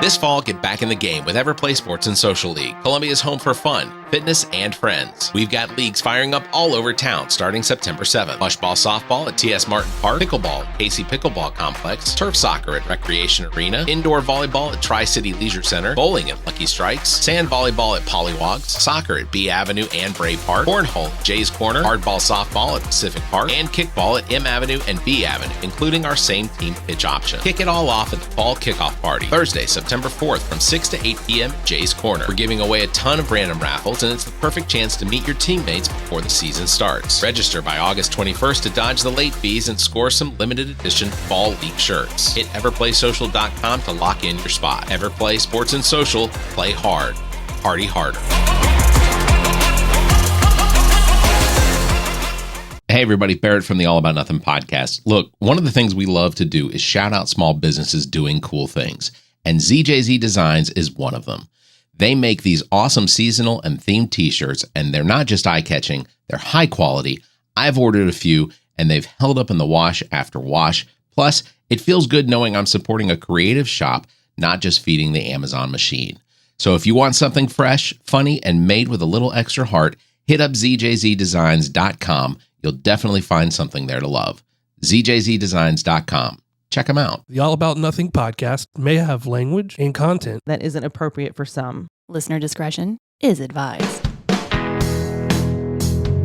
This fall, get back in the game with Everplay Sports and Social League, Columbia's home for fun, fitness, and friends. We've got leagues firing up all over town starting September 7th. Mushball softball at T.S. Martin Park, pickleball at Casey Pickleball Complex, turf soccer at Recreation Arena, indoor volleyball at Tri-City Leisure Center, bowling at Lucky Strikes, sand volleyball at Pollywogs, soccer at B Avenue and Bray Park, cornhole at Jay's Corner, hardball softball at Pacific Park, and kickball at M Avenue and B Avenue, including our same team pitch option. Kick it all off at the fall kickoff party, Thursday, September 4th from 6 to 8 p.m. at Jay's Corner. We're giving away a ton of random raffles, and it's the perfect chance to meet your teammates before the season starts. Register by August 21st to dodge the late fees and score some limited edition fall league shirts. Hit everplaysocial.com to lock in your spot. Everplay Sports and Social. Play hard. Party harder. Hey everybody, Barrett from the All About Nothing podcast. Look, one of the things we love to do is shout out small businesses doing cool things. And ZJZ Designs is one of them. They make these awesome seasonal and themed t-shirts, and they're not just eye-catching, they're high quality. I've ordered a few, and they've held up in the wash after wash. Plus, it feels good knowing I'm supporting a creative shop, not just feeding the Amazon machine. So if you want something fresh, funny, and made with a little extra heart, hit up ZJZDesigns.com. You'll definitely find something there to love. ZJZDesigns.com. Check them out. The All About Nothing podcast may have language and content that isn't appropriate for some. Listener discretion is advised.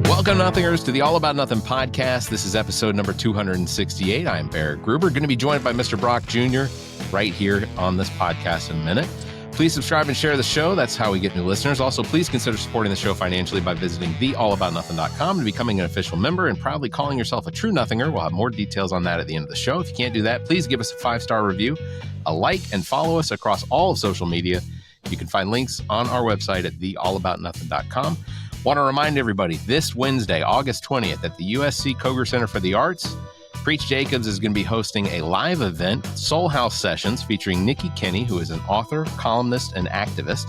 Welcome, Nothingers, to the All About Nothing podcast. This is episode number 268. I'm Barrett Gruber, going to be joined by Mr. Brock Jr. right here on this podcast in a minute. Please subscribe and share the show. That's how we get new listeners. Also, please consider supporting the show financially by visiting theallaboutnothing.com and becoming an official member and proudly calling yourself a true Nothinger. We'll have more details on that at the end of the show. If you can't do that, please give us a 5-star review, a like, and follow us across all of social media. You can find links on our website at theallaboutnothing.com. Want to remind everybody, this Wednesday, August 20th, at the USC Koger Center for the Arts, Preach Jacobs is going to be hosting a live event, SOULHAUS Sessions, featuring Nikky Kinney, who is an author, columnist, and activist.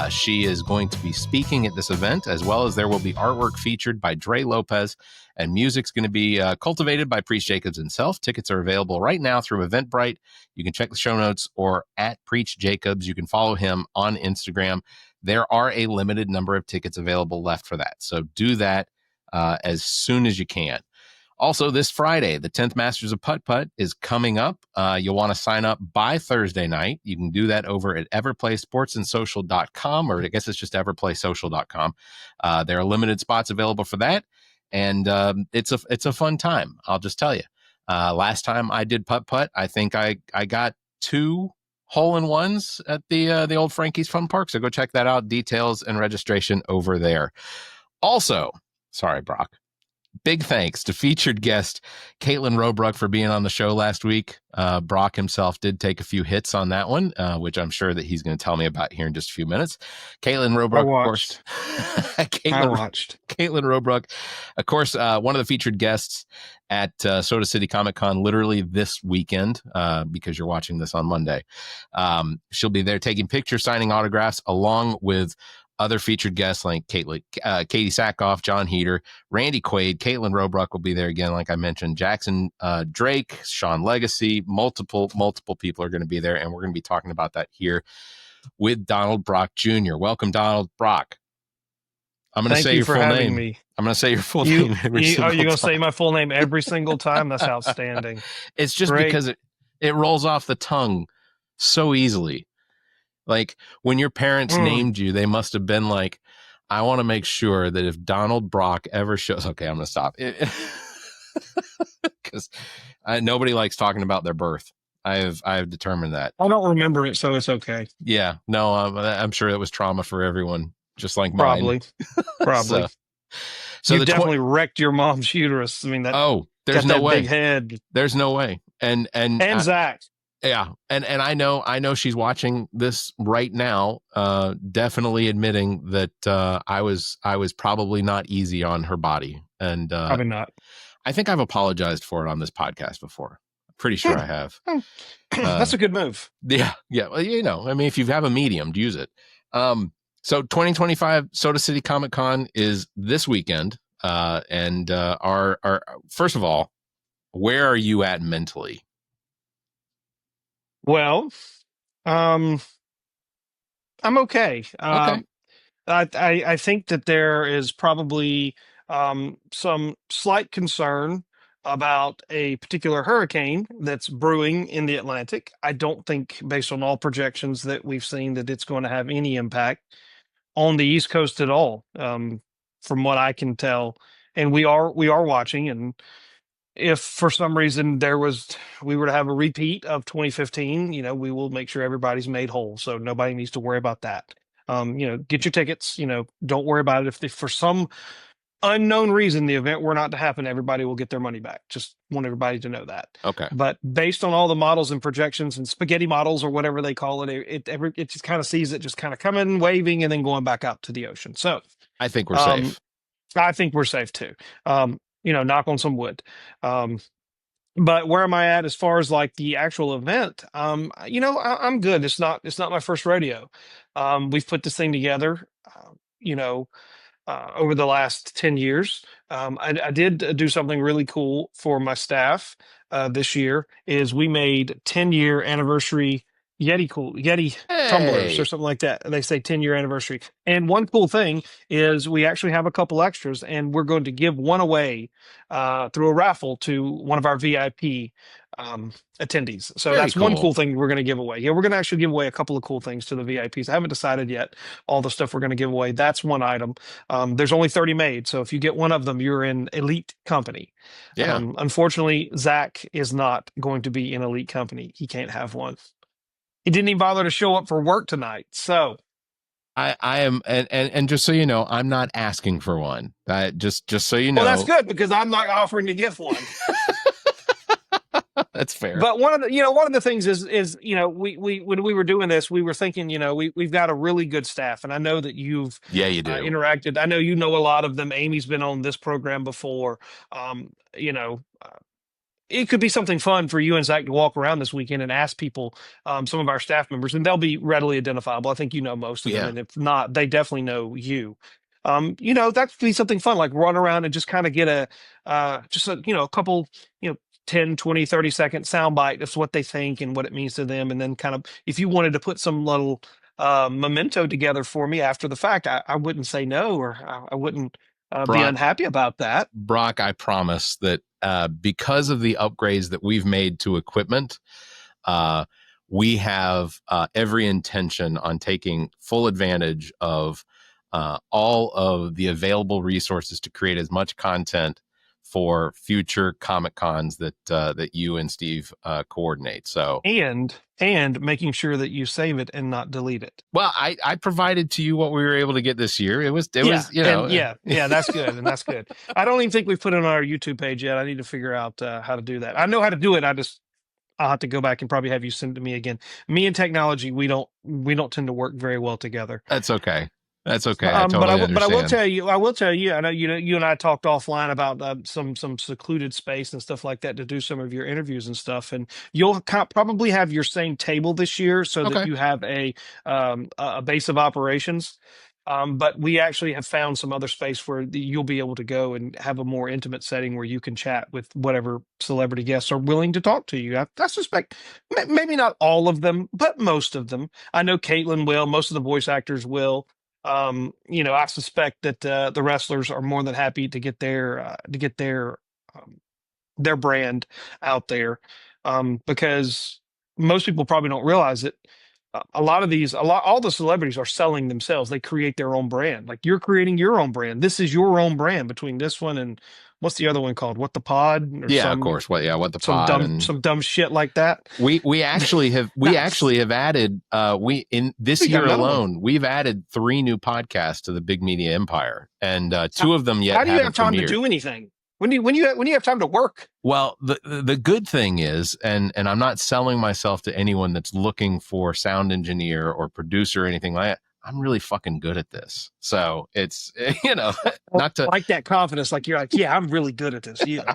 She is going to be speaking at this event, as well as there will be artwork featured by Lopez, and music's going to be cultivated by Preach Jacobs himself. Tickets are available right now through Eventbrite. You can check the show notes, or at Preach Jacobs. You can follow him on Instagram. There are a limited number of tickets available left for that, so do that as soon as you can. Also, this Friday, the 10th Masters of Putt-Putt is coming up. You'll want to sign up by Thursday night. You can do that over at everplaysportsandsocial.com, or I guess it's just everplaysocial.com. There are limited spots available for that, and it's a fun time, I'll just tell you. Last time I did putt-putt, I think I got 2 hole-in-ones at the old Frankie's Fun Park, so go check that out. Details and registration over there. Also, sorry, Brock. Big thanks to featured guest Caitlin Robruck for being on the show last week. Brock himself did take a few hits on that one, which I'm sure that he's going to tell me about here in just a few minutes. Caitlin Robruck, of course. I watched. Caitlin Robruck, of course, one of the featured guests at Soda City Comic Con literally this weekend, because you're watching this on Monday. She'll be there taking pictures, signing autographs, along with other featured guests like Katie Sackhoff, John Heater, Randy Quaid, Caitlin Robruck will be there again, like I mentioned. Jackson Drake, Sean Legacy, multiple people are going to be there, and we're going to be talking about that here with Donald Brock Jr. Welcome, Donald Brock. I'm going to say your full name. I'm going to say your full name every single time. Are you going to say my full name every single time? That's outstanding. It's just great. Because it rolls off the tongue so easily. Like, when your parents named you, they must have been like, I want to make sure that if Donald Brock ever shows... Okay, I'm going to stop. Because nobody likes talking about their birth. I have determined that. I don't remember it, so it's okay. Yeah, no, I'm sure it was trauma for everyone, just like mine. Probably. So you definitely wrecked your mom's uterus. I mean, that. Oh, there's no way. Big head. There's no way. And Zach. Yeah, and I know she's watching this right now, definitely admitting that I was probably not easy on her body, and probably not. I think I've apologized for it on this podcast before. I'm pretty sure I have. That's a good move. Yeah. Well, I mean, if you have a medium, use it. So 2025 Soda City Comic Con is this weekend, and our first of all, where are you at mentally? Well, Um, I'm okay. Okay. I think that there is probably some slight concern about a particular hurricane that's brewing in the Atlantic. I don't think, based on all projections that we've seen, that it's going to have any impact on the East Coast at all, from what I can tell. And we are watching, and if for some reason we were to have a repeat of 2015, we will make sure everybody's made whole, so nobody needs to worry about that. Get your tickets. Don't worry about it. If for some unknown reason the event were not to happen, everybody will get their money back. Just want everybody to know that. Okay. But based on all the models and projections and spaghetti models or whatever they call it, it just kind of sees it just kind of coming, waving, and then going back out to the ocean. So I think we're um, safe. I think we're safe too. Knock on some wood. But where am I at as far as like the actual event? I'm good. It's not my first rodeo. We've put this thing together. You know, over the last 10 years. I did do something really cool for my staff this year is we made 10-year anniversary Yeti tumblers or Hey. something like that. They say 10-year anniversary. And one cool thing is we actually have a couple extras, and we're going to give one away through a raffle to one of our VIP attendees. So Very that's one cool. cool thing we're going to give away. Yeah, we're going to actually give away a couple of cool things to the VIPs. I haven't decided yet all the stuff we're going to give away. That's one item. There's only 30 made, so if you get one of them, you're in elite company. Yeah. Unfortunately, Zach is not going to be in elite company. He can't have one. He didn't even bother to show up for work tonight. So I am, and just so you know, I'm not asking for one. Just so you know. well, that's good because I'm not offering to give one. That's fair. But one of the things is we when we were doing this, we were thinking, we've got a really good staff, and I know that you've you do. interacted. I know you know a lot of them. Amy's been on this program before. Um, you know, it could be something fun for you and Zach to walk around this weekend and ask people, some of our staff members, and they'll be readily identifiable. I think you know most of them, and if not, they definitely know you. That could be something fun, like run around and just kind of get a couple, 10, 20, 30-second soundbite of what they think and what it means to them. And then kind of, if you wanted to put some little memento together for me after the fact, I wouldn't say no, or I wouldn't be unhappy about that. Brock, I promise that because of the upgrades that we've made to equipment, we have every intention on taking full advantage of all of the available resources to create as much content for future Comic Cons that you and Steve coordinate. So and making sure that you save it and not delete it. Well, I provided to you what we were able to get this year. It was that's good, and that's good. I don't even think we've put it on our YouTube page yet. I need to figure out how to do that. I know how to do it. I'll have to go back and probably have you send it to me again. Me and technology, we don't tend to work very well together. That's okay. That's okay. I totally understand. But I will tell you. I know you and I talked offline about some secluded space and stuff like that to do some of your interviews and stuff. And you'll probably have your same table this year, so that you have a base of operations. But we actually have found some other space where you'll be able to go and have a more intimate setting where you can chat with whatever celebrity guests are willing to talk to you. I suspect maybe not all of them, but most of them. I know Caitlin will. Most of the voice actors will. I suspect that the wrestlers are more than happy to get their brand out there, because most people probably don't realize it. All the celebrities are selling themselves. They create their own brand. Like you're creating your own brand. This is your own brand between this one and what's the other one called? What the Pod? Or of course. What the Pod? Some dumb shit like that. We actually have added this year alone. We've added 3 new podcasts to the Big Media Empire, and 2 of them yet. How do you have time to do anything? When you have time to work? Well, the good thing is, and I'm not selling myself to anyone that's looking for sound engineer or producer or anything like that. I'm really fucking good at this. So it's, not to like that confidence. Like you're like, yeah, I'm really good at this. Yeah.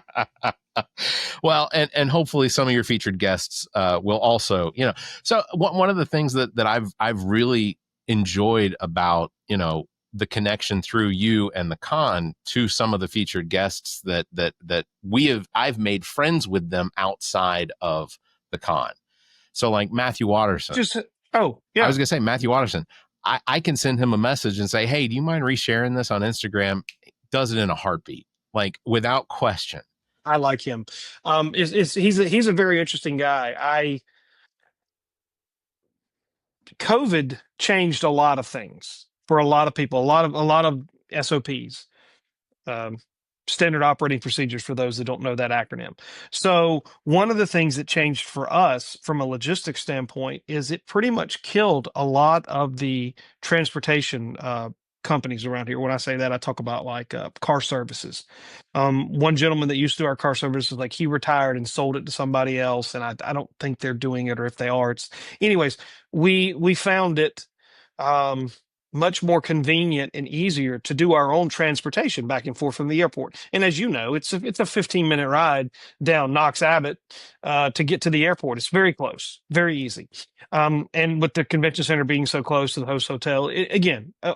Well, and hopefully some of your featured guests will also, so one of the things that I've really enjoyed about, the connection through you and the con to some of the featured guests that I've made friends with them outside of the con. So like Matthew Watterson. Oh, I yeah. was going to say Matthew Watterson. I can send him a message and say, hey, do you mind resharing this on Instagram? Does it in a heartbeat, like without question. I like him. He's a very interesting guy. COVID changed a lot of things for a lot of people, a lot of SOPs, um, standard operating procedures, for those that don't know that acronym. So one of the things that changed for us from a logistics standpoint is it pretty much killed a lot of the transportation companies around here. When I say that, I talk about like car services. One gentleman that used to do our car services, like he retired and sold it to somebody else, and I don't think they're doing it, or if they are, it's anyways. We found it. Um, Much more convenient and easier to do our own transportation back and forth from the airport. And as you know, it's a 15-minute ride down Knox Abbott to get to the airport. It's very close, very easy. And with the convention center being so close to the host hotel,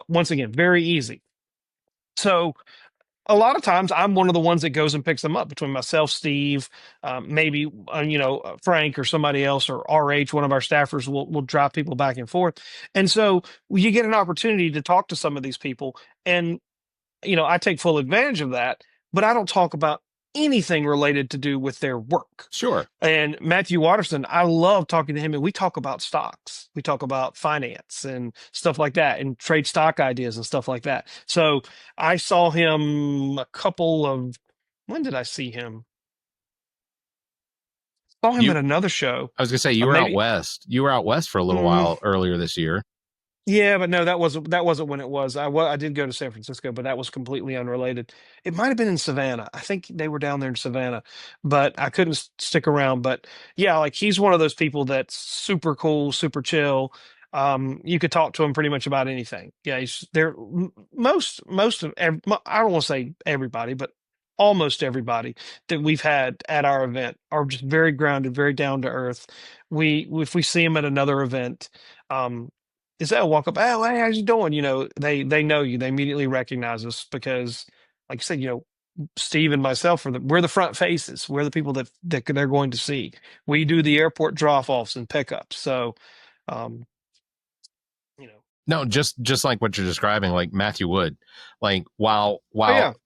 once again, very easy. So a lot of times I'm one of the ones that goes and picks them up between myself, Steve, maybe Frank or somebody else, or RH, one of our staffers will drive people back and forth. And so you get an opportunity to talk to some of these people, and I take full advantage of that, but I don't talk about anything related to do with their work. Sure. And Matthew Watterson, I love talking to him, and we talk about stocks. We talk about finance and stuff like that, and trade stock ideas and stuff like that. So I saw him when did I see him? Saw him at another show. I was going to say, you were out west. You were out west for a little while earlier this year. Yeah, but no, that wasn't when it was. I did go to San Francisco, but that was completely unrelated. It might have been in Savannah. I think they were down there in Savannah, but I couldn't stick around. But yeah, like he's one of those people that's super cool, super chill. You could talk to him pretty much about anything. Yeah, he's there. Most of I don't want to say everybody, but almost everybody that we've had at our event are just very grounded, very down to earth. If we see him at another event, is that a walk up? Oh, hey, how's you doing? They know you. They immediately recognize us because, like I said, Steve and myself we're the front faces. We're the people that they're going to see. We do the airport drop offs and pickups. So, um, no, just like what you're describing, like Matthew Wood, like while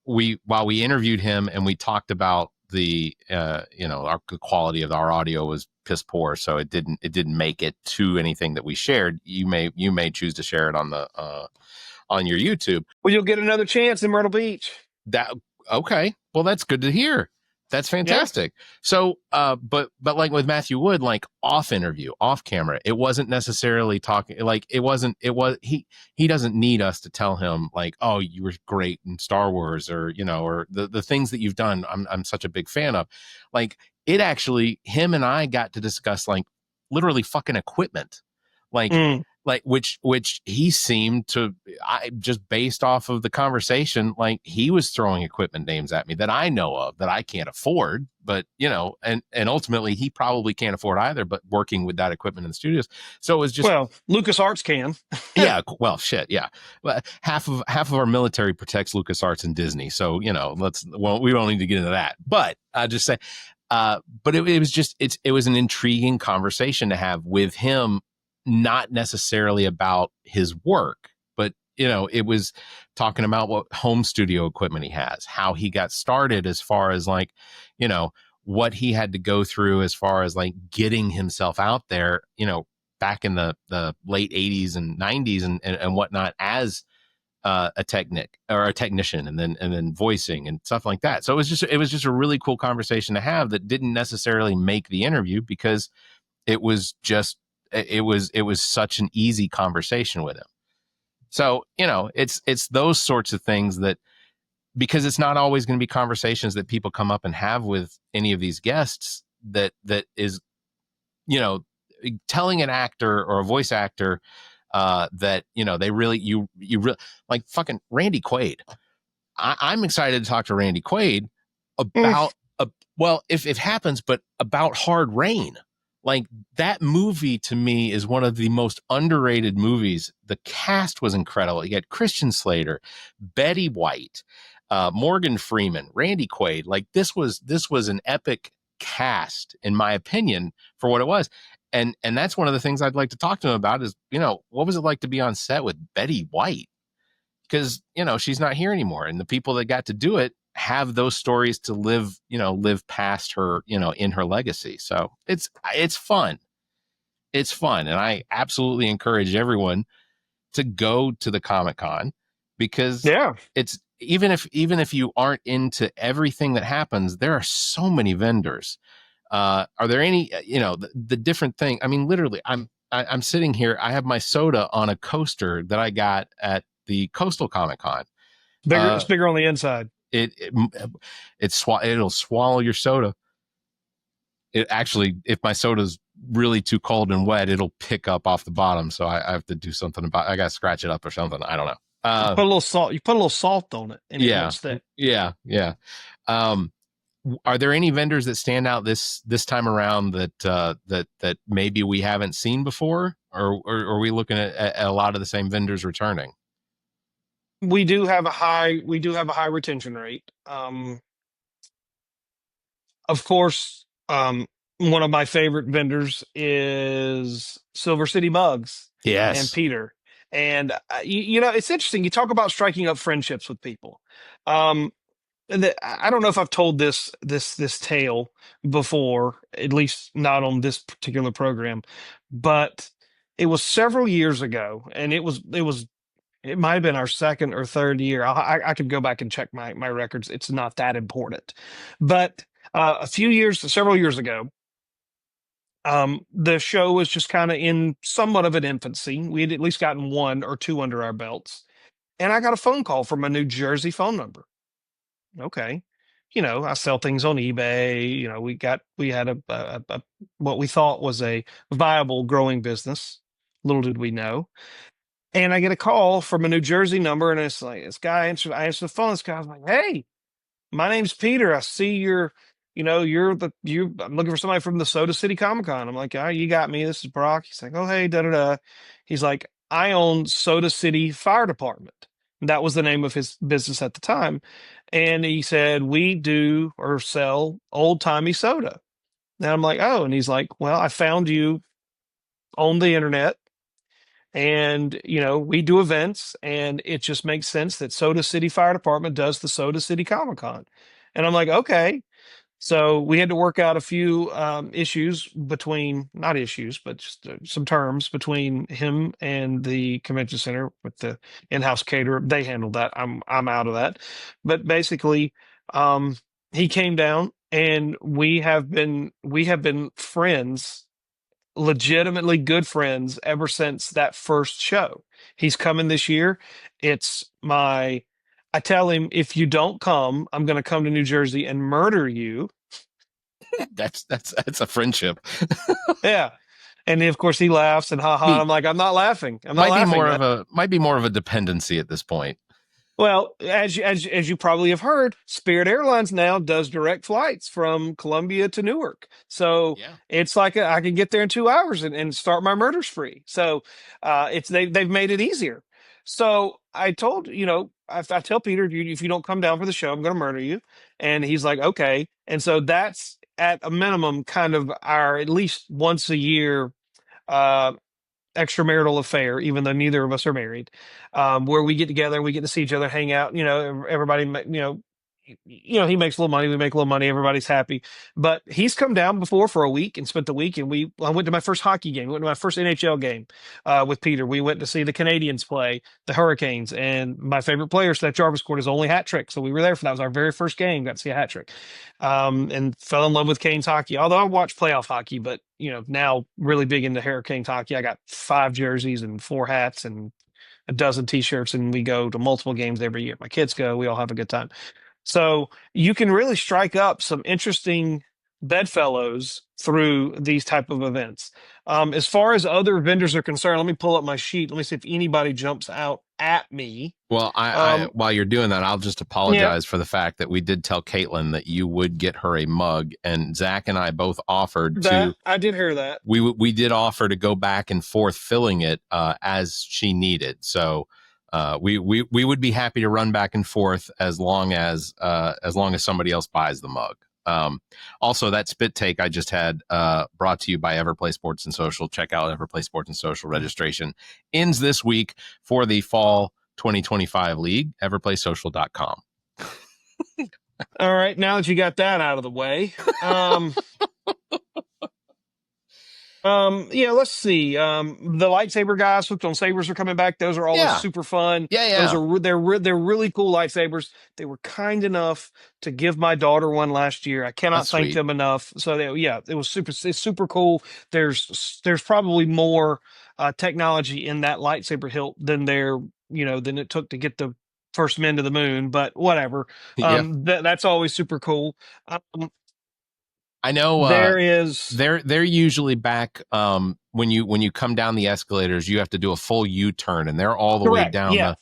we interviewed him and we talked about the the quality of our audio was piss poor, so it didn't make it to anything that we shared. You may choose to share it on the on your YouTube. Well, you'll get another chance in Myrtle Beach. Okay. Well, that's good to hear. That's fantastic. Yeah. So, but like with Matthew Wood, like off camera, it wasn't necessarily talking, like he doesn't need us to tell him like, oh, you were great in Star Wars, or, or the things that you've done. I'm such a big fan of. Like it actually, him and I got to discuss like literally fucking equipment, like which he seemed to, just based off of the conversation, like he was throwing equipment names at me that I know of that I can't afford, but and ultimately he probably can't afford either, but working with that equipment in the studios. So it was just, well, LucasArts can. Yeah. Well, shit. Yeah. But half of our military protects LucasArts and Disney. So, we don't need to get into that, but I just say, but it was just, it was an intriguing conversation to have with him, not necessarily about his work, but it was talking about what home studio equipment he has, how he got started, as far as like, what he had to go through as far as like getting himself out there, back in the late 80s and 90s and whatnot, as a technician, and then voicing and stuff like that. So it was just a really cool conversation to have that didn't necessarily make the interview, because it was such an easy conversation with him. So, it's those sorts of things that, because it's not always going to be conversations that people come up and have with any of these guests, that is, telling an actor or a voice actor that, they really, you really like fucking Randy Quaid. I'm excited to talk to Randy Quaid about, well, if it happens, but about Hard Rain. Like that movie to me is one of the most underrated movies. The cast was incredible. You had Christian Slater, Betty White, Morgan Freeman, Randy Quaid. Like this was an epic cast, in my opinion, for what it was. And that's one of the things I'd like to talk to him about is, what was it like to be on set with Betty White? Because, she's not here anymore. And the people that got to do it have those stories to live past her, in her legacy. So it's fun. It's fun. And I absolutely encourage everyone to go to the Comic Con, because it's even if you aren't into everything that happens, there are so many vendors. Are there any, the different thing? I mean, literally, I'm sitting here. I have my soda on a coaster that I got at the Coastal Comic Con. It's bigger on the inside. It'll swallow your soda. It actually, if my soda's really too cold and wet, it'll pick up off the bottom. So I have to do something about. I got to scratch it up or something. I don't know. Put a little salt. You put a little salt on it, and it won't stick. Yeah. Are there any vendors that stand out this time around that maybe we haven't seen before, or are we looking at a lot of the same vendors returning? We do have a high retention rate. Of course, one of my favorite vendors is Silver City Mugs. Yes. And Peter. And it's interesting. You talk about striking up friendships with people. I don't know if I've told this tale before, at least not on this particular program, but it was several years ago, and it might have been our second or third year. I could go back and check my records. It's not that important, but several years ago, the show was just kind of in somewhat of an infancy. We had at least gotten one or two under our belts, and I got a phone call from a New Jersey phone number. Okay. I sell things on eBay. We had a what we thought was a viable growing business. Little did we know. And I get a call from a New Jersey number, and it's like, I answer the phone. This guy's like, "Hey, my name's Peter. I see I'm looking for somebody from the Soda City Comic Con." I'm like, "Oh, you got me. This is Brock." He's like, "Oh, hey, da da da." He's like, "I own Soda City Fire Department." That was the name of his business at the time. And he said, "We do or sell old timey soda." And I'm like, "Oh," and he's like, "Well, I found you on the internet, and we do events, and it just makes sense that Soda City Fire Department does the Soda City Comic Con." And I'm like, "Okay." So we had to work out a few issues not issues, but just some terms between him and the convention center with the in-house caterer. They handled that. I'm out of that. But basically, he came down, and we have been friends, legitimately good friends, ever since that first show. He's coming this year. I tell him, if you don't come, I'm going to come to New Jersey and murder you. That's a friendship. Yeah. And of course he laughs and I'm like, I'm not laughing. Might be more of a dependency at this point. Well, as you probably have heard, Spirit Airlines now does direct flights from Columbia to Newark. So It's like I can get there in 2 hours and start my murder spree. So they've made it easier. So I told, I tell Peter, if you don't come down for the show, I'm going to murder you. And he's like, okay. And so that's at a minimum kind of our at least once a year extramarital affair, even though neither of us are married, where we get together and we get to see each other, hang out. Everybody, he makes a little money, we make a little money, everybody's happy. But he's come down before for a week and spent the week, and I went to my first hockey game, went to my first NHL game with Peter. We went to see the Canadians play the Hurricanes, and my favorite player, Seth Jarvis, scored his only hat trick. So we were there for that. It was our very first game, got to see a hat trick, and fell in love with Canes hockey. Although I watch playoff hockey, but now really big into Hurricanes hockey. I got 5 jerseys and 4 hats and a dozen t-shirts, and we go to multiple games every year. My kids go, we all have a good time. So you can really strike up some interesting bedfellows through these type of events. As far as other vendors are concerned, let me pull up my sheet. Let me see if anybody jumps out at me. Well, while you're doing that, I'll just apologize for the fact that we did tell Caitlin that you would get her a mug, and Zach and I both offered to. I did hear that. We did offer to go back and forth filling it as she needed. So we would be happy to run back and forth as long as somebody else buys the mug. Also, that spit take I just had brought to you by Everplay Sports and Social. Check out Everplay Sports and Social. Registration ends this week for the fall 2025 league. Everplaysocial.com. All right, now that you got that out of the way, yeah, let's see. The lightsaber guys hooked on sabers are coming back. Those are always super fun. Those are they're really cool lightsabers. They were kind enough to give my daughter one last year. I cannot thank them enough. So it was it's super cool. There's probably more technology in that lightsaber hilt than than it took to get the first men to the moon, but whatever. That's always super cool. I know they're usually back when you come down the escalators, you have to do a full U-turn and they're all the way down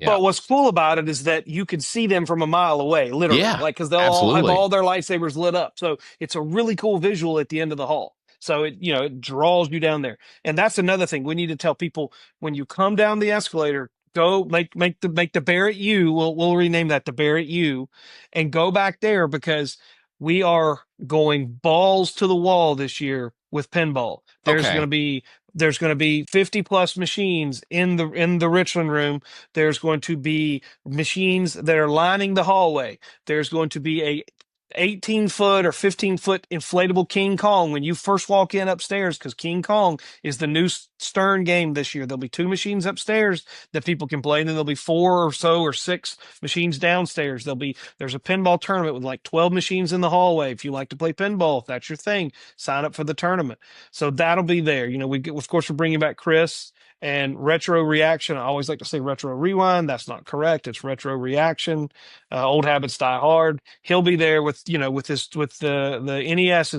But what's cool about it is that you can see them from a mile away, literally. Like, because they'll all have all their lightsabers lit up. So it's a really cool visual at the end of the hall. So it draws you down there. And that's another thing we need to tell people: when you come down the escalator, go make the Barrett U. We'll rename that the Barrett U, and go back there, because we are going balls to the wall this year with pinball. There's going to be 50 plus machines in the Richland room. There's going to be machines that are lining the hallway. There's going to be a 18-foot or 15-foot inflatable King Kong when you first walk in upstairs, because King Kong is the new Stern game this year. There'll be 2 machines upstairs that people can play, and then there'll be 4 or 6 machines downstairs. There's a pinball tournament with like 12 machines in the hallway. If you like to play pinball, if that's your thing, sign up for the tournament. So that'll be there. Of course, we're bringing back Chris. And retro reaction, I always like to say retro rewind. That's not correct. It's retro reaction. Old habits die hard. He'll be there with the NESs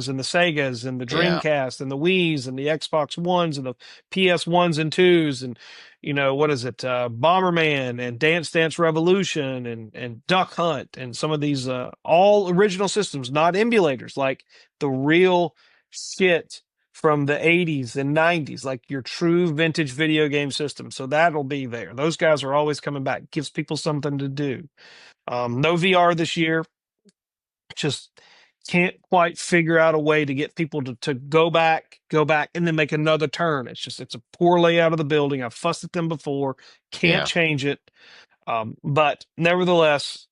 and the Segas and the Dreamcast and the Wiis and the Xbox Ones and the PS Ones and Twos and Bomberman and Dance Dance Revolution and Duck Hunt and some of these all original systems, not emulators, like the real shit from the 80s and 90s, like your true vintage video game system. So that'll be there. Those guys are always coming back. Gives people something to do. No VR this year. Just can't quite figure out a way to get people to go back, and then make another turn. It's a poor layout of the building. I've fussed at them before. Can't change it. But nevertheless,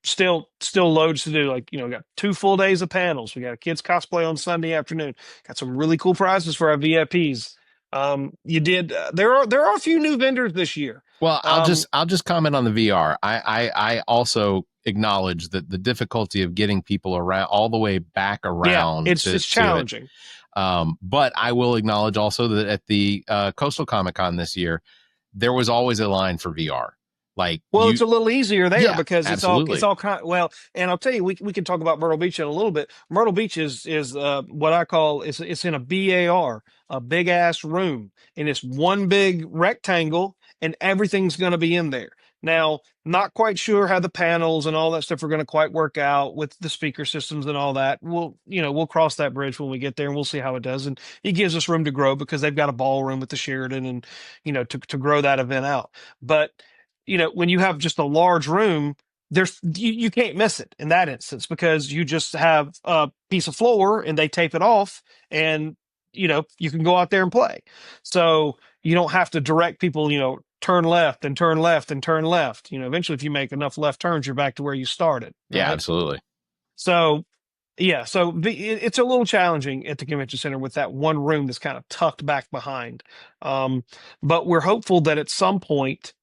still loads to do. Like, got 2 full days of panels. We got a kids cosplay on Sunday afternoon. Got some really cool prizes for our VIPs. There are a few new vendors this year. Well, I'll just comment on the VR. I also acknowledge that the difficulty of getting people around all the way back around. It's challenging. But I will acknowledge also that at the Coastal Comic Con this year, there was always a line for VR. It's a little easier there because it's all kind of, and I'll tell you, we can talk about Myrtle Beach in a little bit. Myrtle Beach is what I call it's in a BAR, a big ass room, and it's one big rectangle, and everything's going to be in there. Now, not quite sure how the panels and all that stuff are going to quite work out with the speaker systems and all that. We'll cross that bridge when we get there, and we'll see how it does. And it gives us room to grow because they've got a ballroom with the Sheridan, and to grow that event out. But when you have just a large room, you can't miss it in that instance, because you just have a piece of floor and they tape it off, and you can go out there and play. So you don't have to direct people, turn left and turn left and turn left. Eventually, if you make enough left turns, you're back to where you started. Right? Yeah, absolutely. So it's a little challenging at the convention center with that one room that's kind of tucked back behind. But we're hopeful that at some point,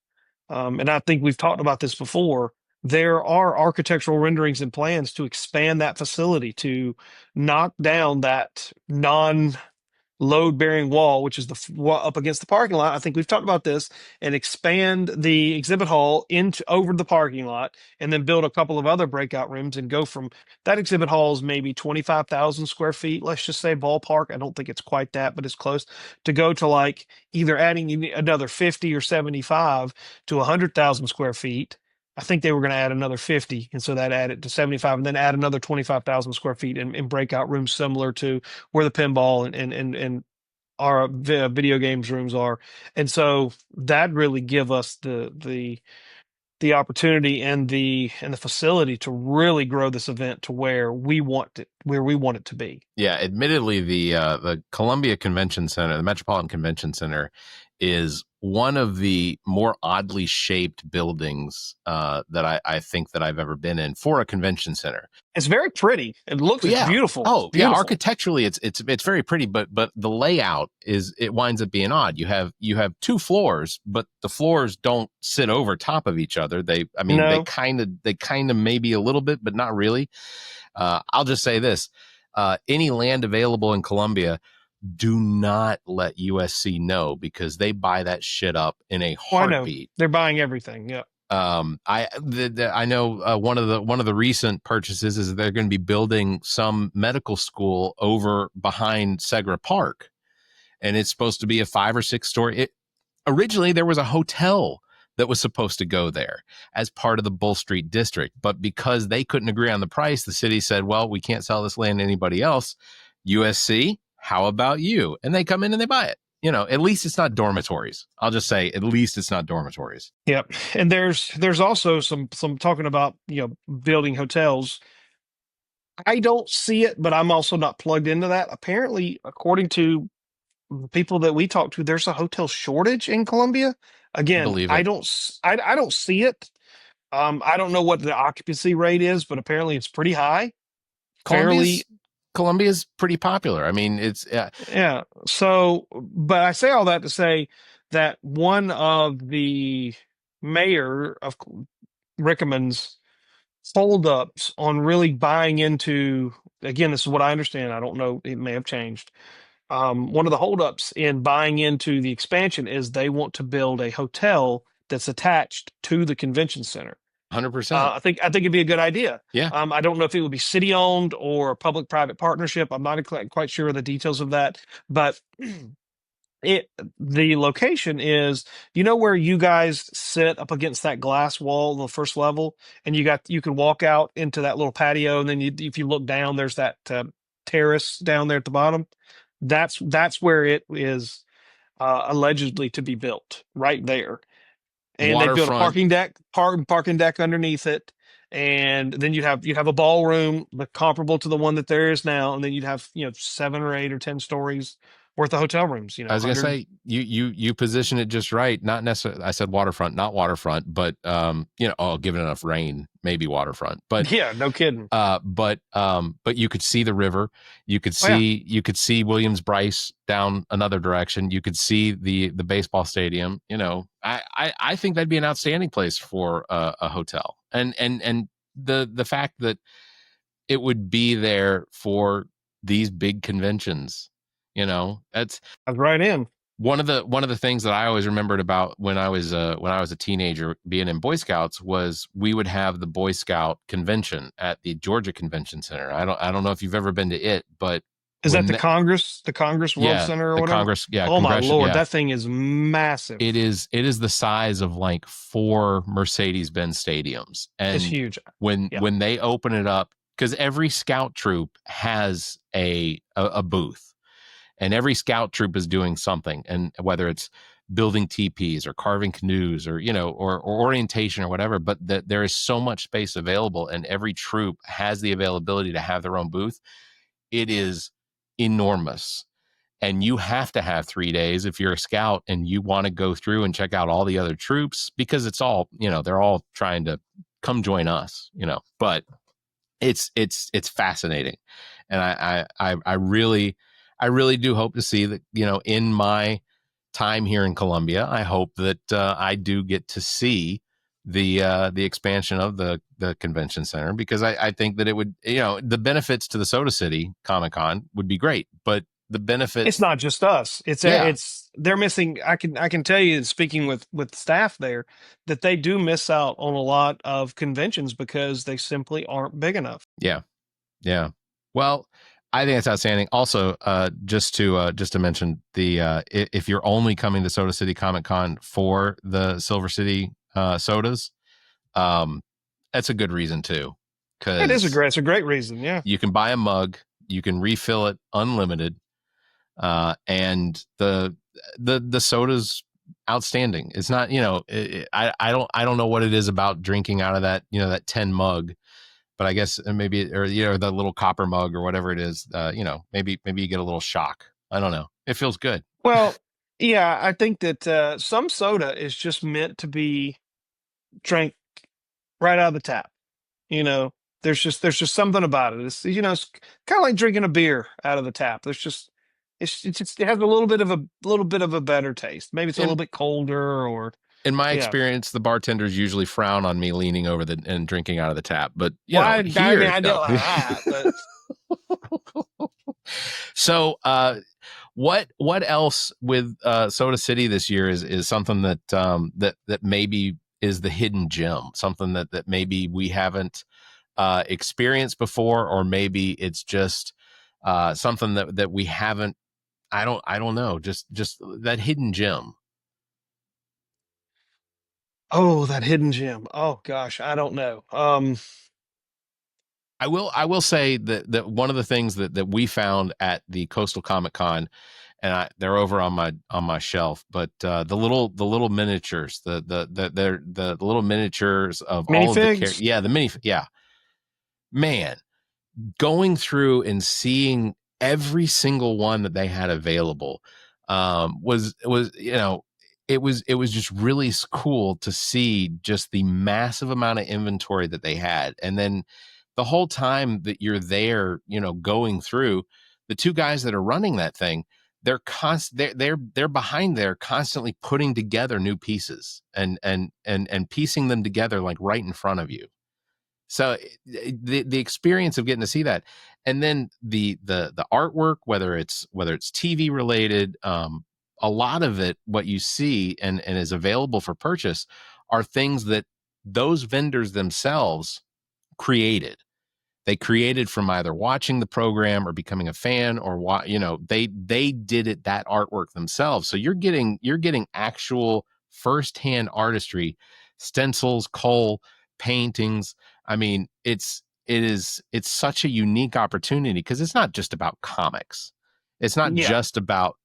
and I think we've talked about this before, there are architectural renderings and plans to expand that facility, to knock down that non-load-bearing wall, which is the up against the parking lot. I think we've talked about this, and expand the exhibit hall over the parking lot, and then build a couple of other breakout rooms, and go from that exhibit hall is maybe 25,000 square feet. Let's just say ballpark. I don't think it's quite that, but it's close, to go to like either adding another 50 or 75 to 100,000 square feet. I think they were going to add another 50, and so that added to 75, and then add another 25,000 square feet in breakout rooms similar to where the pinball and our video games rooms are. And so that really give us the the opportunity and the facility to really grow this event to where we want it to be. Yeah, admittedly, the Columbia Convention Center, the Metropolitan Convention Center, is one of the more oddly shaped buildings that I think that I've ever been in for a convention center. It's very pretty. It looks it's beautiful. Oh, it's beautiful. Yeah, architecturally it's very pretty, but the layout it winds up being odd. You have 2 floors, but the floors don't sit over top of each other. They kind of maybe a little bit, but not really. I'll just say this. Any land available in Columbia, do not let USC know, because they buy that shit up in a heartbeat. They're buying everything. Yeah. I know one of the recent purchases is they're going to be building some medical school over behind Segra Park, and it's supposed to be a 5 or 6 story. Originally, there was a hotel that was supposed to go there as part of the Bull Street district, but because they couldn't agree on the price, the city said, "Well, we can't sell this land to anybody else. USC, how about you?" And they come in and they buy it. At least it's not dormitories. I'll just say, at least it's not dormitories. Yep. And there's also some talking about, building hotels. I don't see it, but I'm also not plugged into that. Apparently, according to the people that we talked to, there's a hotel shortage in Columbia. Again, I don't see it. I don't know what the occupancy rate is, but apparently it's pretty high. Columbia's pretty popular. I mean, it's yeah. So, but I say all that to say that one of the mayor of Rickman's holdups on really buying into, again, this is what I understand. I don't know. It may have changed. One of the holdups in buying into the expansion is they want to build a hotel that's attached to the convention center. 100%. I think it'd be a good idea. Yeah. I don't know if it would be city owned or a public-private partnership. I'm not quite sure of the details of that, but the location is, where you guys sit up against that glass wall on the first level, and you can walk out into that little patio, and then if you look down, there's that terrace down there at the bottom. That's where it is allegedly to be built, right there. And they built a parking deck underneath it, and then you'd have a ballroom comparable to the one that there is now, and then you'd have 7 or 8 or 10 stories worth of hotel rooms. I was gonna say you position it just right. Not necessarily. I said waterfront, not waterfront, but given enough rain, maybe waterfront. But yeah, no kidding. But you could see the river. You could see Williams-Brice down another direction. You could see the baseball stadium. I think that'd be an outstanding place for a hotel. And the fact that it would be there for these big conventions. That's right in. One of the things that I always remembered about when I was a teenager being in Boy Scouts was we would have the Boy Scout convention at the Georgia Convention Center. I don't know if you've ever been to it, but is that the Congress World Center or whatever? Congress, yeah. Oh my Lord, that thing is massive. It is the size of like 4 Mercedes-Benz stadiums, and it's huge. When they open it up, because every scout troop has a booth. And every scout troop is doing something, and whether it's building teepees or carving canoes or or orientation or whatever, but there is so much space available, and every troop has the availability to have their own booth. It is enormous, and you have to have 3 days if you're a scout and you want to go through and check out all the other troops, because it's all they're all trying to come join us. But it's fascinating, and I really do hope to see that, in my time here in Columbia, I hope that I do get to see the expansion of the convention center, because I think that it would, the benefits to the Soda City Comic Con would be great, but the benefit, it's not just us. It's they're missing. I can tell you, speaking with staff there, that they do miss out on a lot of conventions because they simply aren't big enough. Yeah. Well, I think it's outstanding. Also, just to mention if you're only coming to Soda City Comic Con for the Silver City sodas, that's a good reason too. Because it's a great reason. Yeah, you can buy a mug, you can refill it unlimited, and the sodas outstanding. It's not, I don't know what it is about drinking out of that, that 10 mug, but I guess maybe, or, the little copper mug or whatever it is, maybe you get a little shock. I don't know. It feels good. Well, yeah, I think that some soda is just meant to be drank right out of the tap. There's just something about it. It's kind of like drinking a beer out of the tap. It has a little bit of a better taste. Maybe it's a little bit colder, or in my yeah. experience, the bartenders usually frown on me leaning over and drinking out of the tap. But I here, don't like that. But so what else with Soda City this year is something that that maybe is the hidden gem, something that maybe we haven't experienced before, or maybe it's just something that we haven't. I don't know. Just that hidden gem. oh, that hidden gem. Oh gosh, I don't know. I will say that one of the things that we found at the Coastal Comic Con, and they're over on my shelf, but the little miniatures, the little miniatures of all of the Minifigs. yeah, man, going through and seeing every single one that they had available was it was just really cool to see just the massive amount of inventory that they had. And then the whole time that you're there, going through, the two guys that are running that thing, they're behind there constantly putting together new pieces and piecing them together like right in front of you. So the experience of getting to see that, and then the artwork, whether it's TV related, a lot of it, what you see and is available for purchase, are things that those vendors themselves created. They created from either watching the program or becoming a fan, or they did it, that artwork themselves. So you're getting actual firsthand artistry, stencils, coal, paintings. I mean, it's such a unique opportunity, because it's not just about comics. It's not Yeah. just about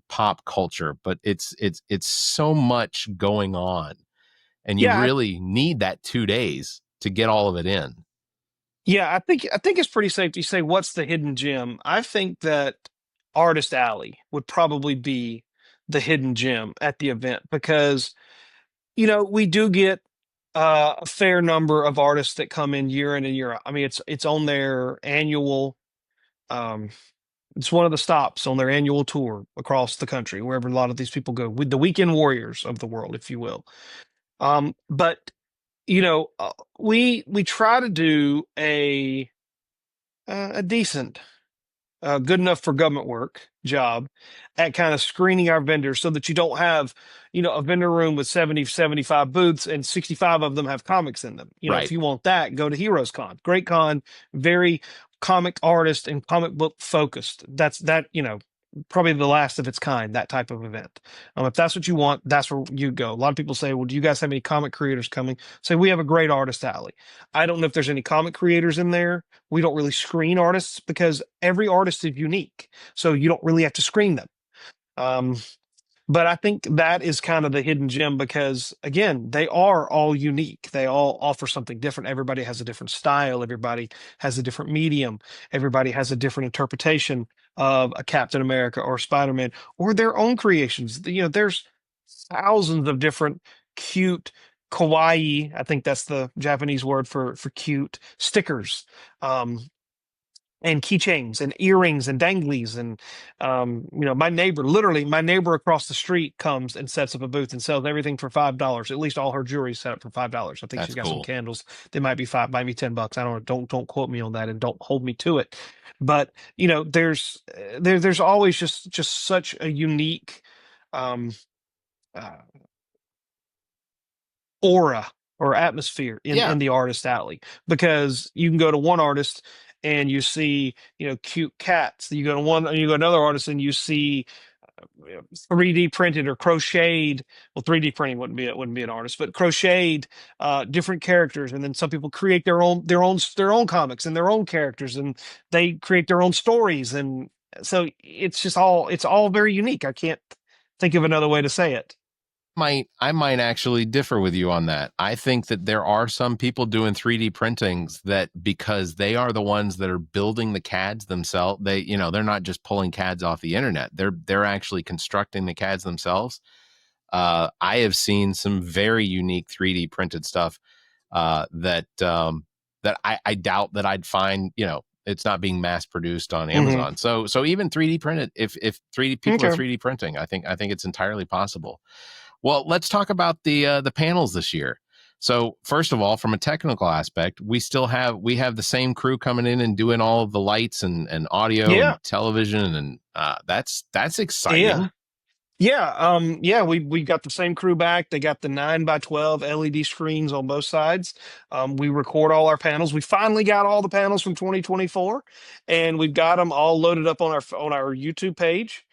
pop culture, but it's so much going on, and you Yeah. really need that 2 days to get all of it in. Yeah, I think it's pretty safe to say what's the hidden gem. I think that Artist Alley would probably be the hidden gem at the event, because we do get a fair number of artists that come in year in and year out. I mean, it's on their annual. Um, it's one of the stops on their annual tour across the country, wherever a lot of these people go, with the weekend warriors of the world, if you will. But we try to do a decent, good enough for government work job at kind of screening our vendors, so that you don't have, a vendor room with 70, 75 booths and 65 of them have comics in them. Right. If you want that, go to Heroes Con. Great con, very comic artist and comic book focused. That's probably the last of its kind, that type of event. If that's what you want, that's where you go. A lot of people say, well, do you guys have any comic creators coming? Say, we have a great artist alley. I don't know if there's any comic creators in there. We don't really screen artists, because every artist is unique. So you don't really have to screen them. But I think that is kind of the hidden gem, because again, they are all unique. They all offer something different. Everybody has a different style. Everybody has a different medium. Everybody has a different interpretation of a Captain America or Spider-Man, or their own creations. There's thousands of different cute kawaii. I think that's the Japanese word for cute stickers. And keychains and earrings and danglies. And my neighbor across the street comes and sets up a booth and sells everything for $5. At least all her jewelry set up for $5. I think That's she's got cool. some candles. They might be $5, might be $10. I don't quote me on that, and don't hold me to it. But there's always just such a unique um uh, aura or atmosphere in the artist alley, because you can go to one artist and you see cute cats. You go to another artist and you see 3D printed or crocheted. Well, 3D printing wouldn't be an artist, but crocheted different characters. And then some people create their own comics and their own characters, and they create their own stories. And so it's all very unique. I can't think of another way to say it. I might actually differ with you on that. I think that there are some people doing 3D printings that, because they are the ones that are building the CADs themselves, they're not just pulling CADs off the internet. They're actually constructing the CADs themselves. I have seen some very unique 3D printed stuff that I doubt that I'd find, it's not being mass produced on Amazon. So even 3D printed, if 3D people are 3D printing, I think it's entirely possible. Well, let's talk about the panels this year. So first of all, from a technical aspect, we have the same crew coming in and doing all of the lights and audio and television, and that's exciting. We got the same crew back. They got the 9x12 LED screens on both sides. We record all our panels. We finally got all the panels from 2024, and we've got them all loaded up on our YouTube page.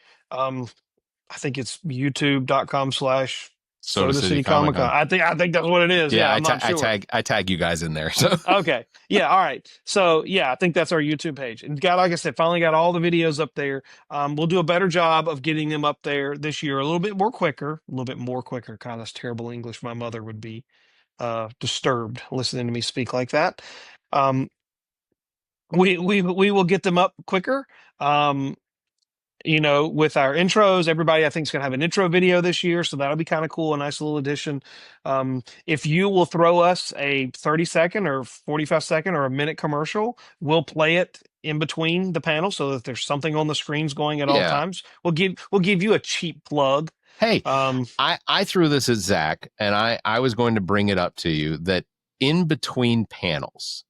I think it's youtube.com/Soda City Comic Con. I think that's what it is. Yeah, I'm not sure. I tag you guys in there. So okay. Yeah. All right. So I think that's our YouTube page. And like I said, finally got all the videos up there. We'll do a better job of getting them up there this year, a little bit more quicker. God, that's terrible English. My mother would be disturbed listening to me speak like that. We will get them up quicker. With our intros, everybody I think is going to have an intro video this year. So that'll be kind of cool. A nice little addition. If you will throw us a 30-second or 45-second or a minute commercial, we'll play it in between the panels so that there's something on the screens going at all times. We'll give you a cheap plug. Hey, I threw this at Zach, and I was going to bring it up to you that in between panels,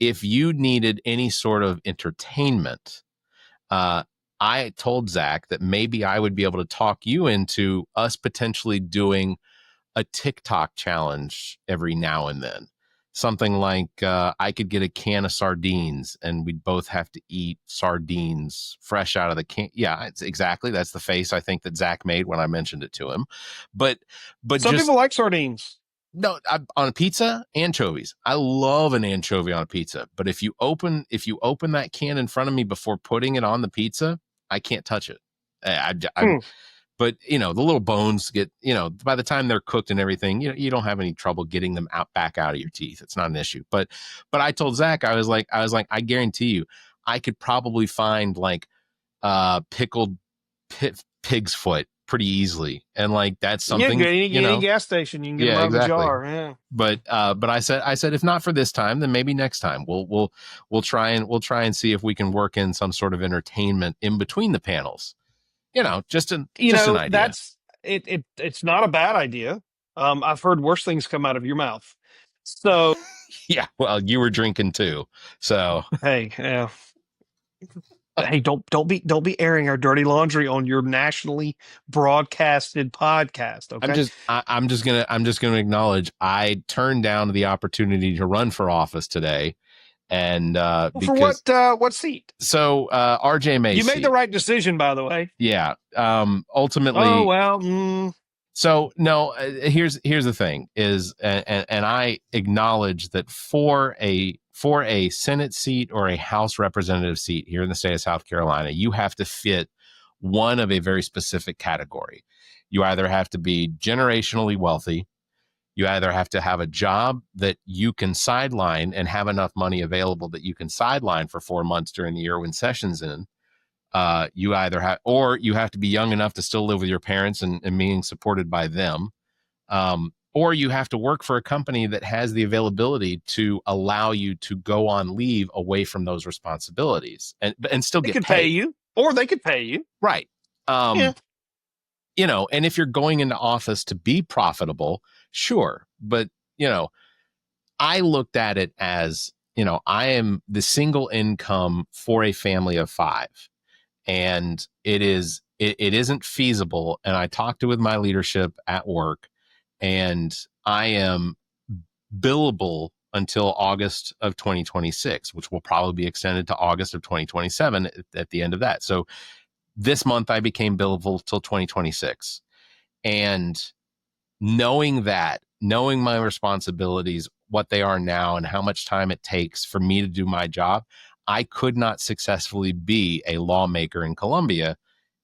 if you needed any sort of entertainment, I told Zach that maybe I would be able to talk you into us potentially doing a TikTok challenge every now and then. Something like I could get a can of sardines and we'd both have to eat sardines fresh out of the can. Yeah, it's exactly. That's the face I think that Zach made when I mentioned it to him. But some people like sardines. No, on a pizza, anchovies. I love an anchovy on a pizza. But if you open that can in front of me before putting it on the pizza, I can't touch it. But the little bones get, by the time they're cooked and everything, you don't have any trouble getting them back out of your teeth. It's not an issue. But I told Zach, I was like, I guarantee you, I could probably find pickled pig's foot pretty easily, and that's something. Any gas station you can get out of a jar. Yeah. But I said if not for this time, then maybe next time we'll try and see if we can work in some sort of entertainment in between the panels. Just an idea. That's it. It's not a bad idea. I've heard worse things come out of your mouth. So yeah, well, you were drinking too. So hey, yeah. Hey, don't be airing our dirty laundry on your nationally broadcasted podcast. Okay, I'm just gonna acknowledge I turned down the opportunity to run for office today, and because for what seat? So RJ Mays. You made the right decision, by the way. Yeah. Ultimately. Oh well. So no. Here's the thing is, and I acknowledge that for a Senate seat or a House representative seat here in the state of South Carolina, you have to fit one of a very specific category. You either have to be generationally wealthy, you either have to have a job that you can sideline and have enough money available that you can sideline for 4 months during the year when session's in. You either have, or you have to be young enough to still live with your parents and being supported by them. Or you have to work for a company that has the availability to allow you to go on leave away from those responsibilities and still get paid. Pay you, or they could pay you. Right. And if you're going into office to be profitable, sure. But, I looked at it as, I am the single income for a family of 5, and it isn't feasible. And I talked with my leadership at work, and I am billable until August of 2026, which will probably be extended to August of 2027 at the end of that. So this month I became billable till 2026. And knowing my responsibilities, what they are now, and how much time it takes for me to do my job, I could not successfully be a lawmaker in Columbia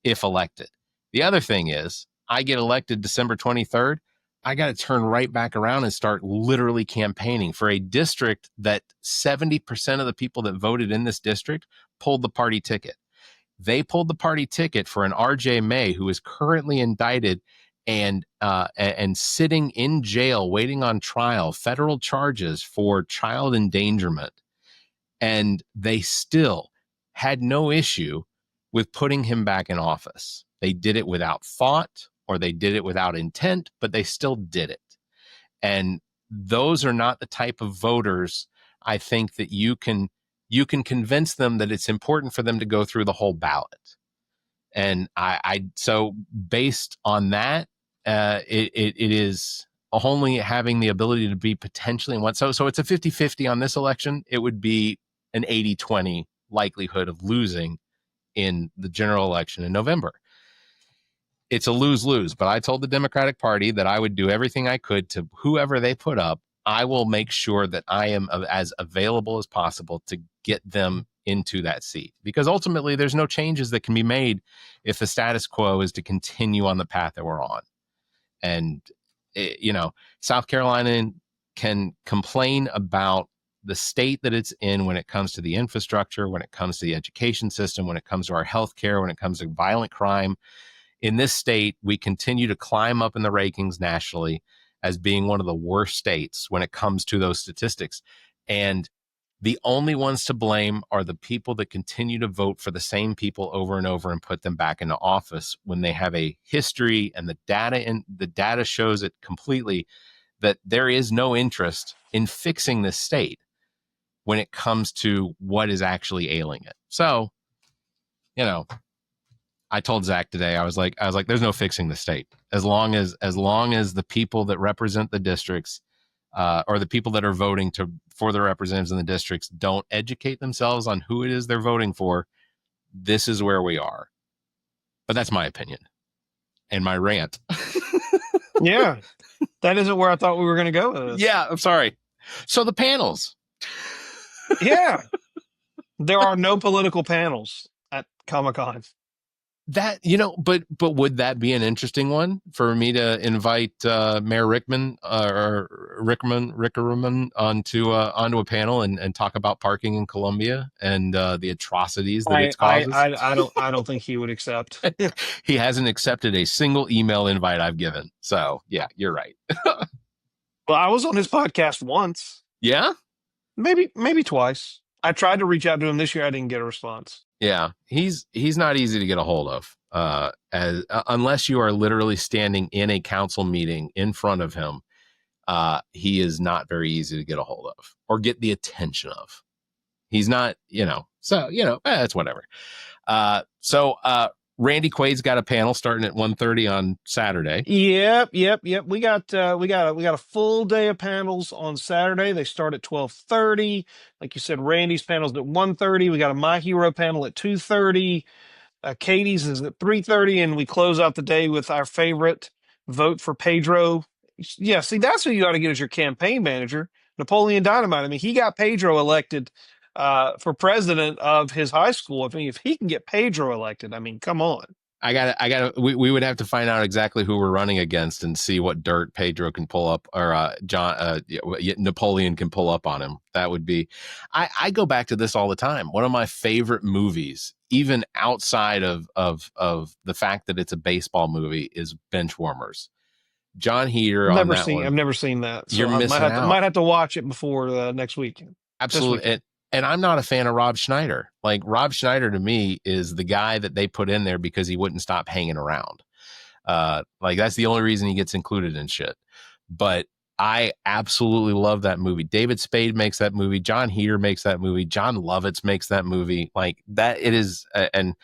if elected. The other thing is, I get elected December 23rd. I got to turn right back around and start literally campaigning for a district that 70% of the people that voted in this district pulled the party ticket. They pulled the party ticket for an RJ May who is currently indicted and sitting in jail waiting on trial, federal charges for child endangerment. And they still had no issue with putting him back in office. They did it without thought or they did it without intent, but they still did it. And those are not the type of voters I think that you can convince them that it's important for them to go through the whole ballot. And so based on that, it is only having the ability to be potentially in one. So it's a 50-50 on this election. It would be an 80-20 likelihood of losing in the general election in November. It's a lose-lose, but I told the Democratic Party that I would do everything I could to whoever they put up. I will make sure that I am as available as possible to get them into that seat, because ultimately there's no changes that can be made if the status quo is to continue on the path that we're on. And, South Carolina can complain about the state that it's in when it comes to the infrastructure, when it comes to the education system, when it comes to our health care, when it comes to violent crime. In this state, we continue to climb up in the rankings nationally as being one of the worst states when it comes to those statistics. And the only ones to blame are the people that continue to vote for the same people over and over and put them back into office when they have a history, and the data shows it completely that there is no interest in fixing this state when it comes to what is actually ailing it. So, I told Zach today, I was like, there's no fixing the state as long as the people that represent the districts or the people that are voting for the representatives in the districts don't educate themselves on who it is they're voting for. This is where we are. But that's my opinion and my rant. Yeah, that isn't where I thought we were going to go with this. Yeah, I'm sorry. So the panels. Yeah, there are no political panels at Comic Con. That, but would that be an interesting one for me to invite Mayor Rickman onto a panel and talk about parking in Columbia and the atrocities that it causes? I don't think he would accept. He hasn't accepted a single email invite I've given. So yeah, you're right. Well, I was on his podcast once. Yeah, maybe twice. I tried to reach out to him this year. I didn't get a response. Yeah, he's not easy to get a hold of, unless you are literally standing in a council meeting in front of him. He is not very easy to get a hold of or get the attention of. He's not, it's whatever. So Randy Quaid's got a panel starting at 1:30 on Saturday. Yep. We got a full day of panels on Saturday. They start at 12:30. Like you said, Randy's panel's at 1:30. We got a My Hero panel at 2:30. Katie's is at 3:30, and we close out the day with our favorite Vote for Pedro. Yeah, see, that's who you ought to get as your campaign manager, Napoleon Dynamite. I mean, he got Pedro elected for president of his high school. I mean, if he can get Pedro elected, I mean, come on. We would have to find out exactly who we're running against and see what dirt Pedro can pull up, or Napoleon can pull up on him. That would be, I go back to this all the time. One of my favorite movies, even outside of the fact that it's a baseball movie, is Benchwarmers. John Heater on that one. I've never seen that. So You're missing out. Might have to watch it before next weekend. Absolutely. And I'm not a fan of Rob Schneider. Like, Rob Schneider to me is the guy that they put in there because he wouldn't stop hanging around. Like, that's the only reason he gets included in shit. But I absolutely love that movie. David Spade makes that movie. John Heater makes that movie. John Lovitz makes that movie. Like, that it is. And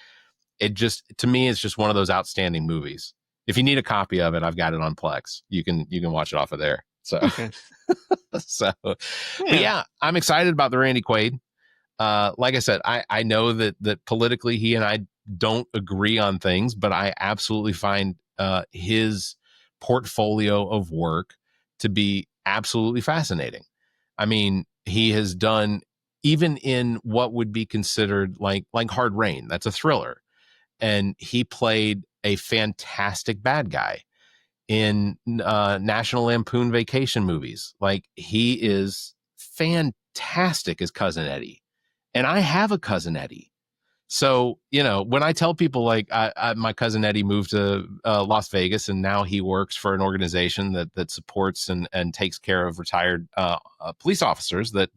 it just, to me, it's just one of those outstanding movies. If you need a copy of it, I've got it on Plex. You can watch it off of there. So, okay. But yeah, I'm excited about the Randy Quaid. Like I said, I know that politically he and I don't agree on things, but I absolutely find his portfolio of work to be absolutely fascinating. I mean, he has done, even in what would be considered like Hard Rain, that's a thriller. And he played a fantastic bad guy in National Lampoon Vacation movies. Like, he is fantastic as Cousin Eddie. And I have a Cousin Eddie. So, when I tell people, like, my Cousin Eddie moved to Las Vegas, and now he works for an organization that supports and takes care of retired police officers that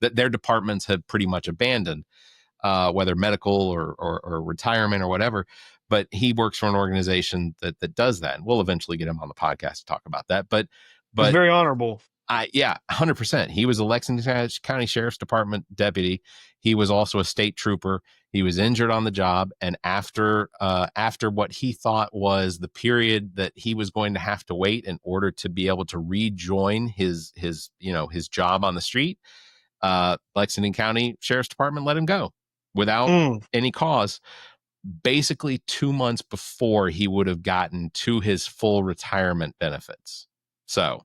their departments have pretty much abandoned, whether medical or retirement or whatever. But he works for an organization that does that. And we'll eventually get him on the podcast to talk about that. But It's very honorable. 100%. He was a Lexington County Sheriff's Department deputy. He was also a state trooper. He was injured on the job, and after what he thought was the period that he was going to have to wait in order to be able to rejoin his job on the street, Lexington County Sheriff's Department let him go without any cause. Basically 2 months before he would have gotten to his full retirement benefits. So.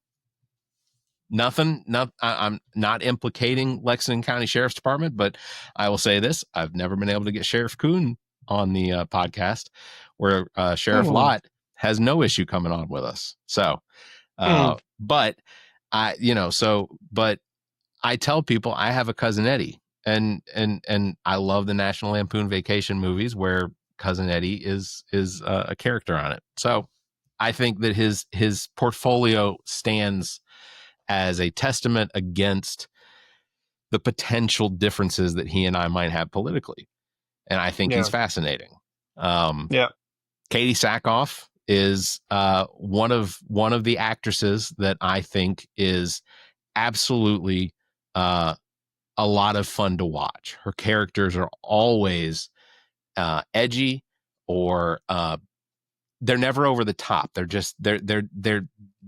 I'm not implicating Lexington County Sheriff's Department, but I will say this: I've never been able to get Sheriff Kuhn on the podcast, where Sheriff Lott has no issue coming on with us. So, but I tell people I have a Cousin Eddie, and I love the National Lampoon Vacation movies where Cousin Eddie is a character on it. So I think that his portfolio stands as a testament against the potential differences that he and I might have politically. And I think he's fascinating. Katie Sackhoff is one of the actresses that I think is absolutely a lot of fun to watch. Her characters are always edgy, or they're never over the top. They're just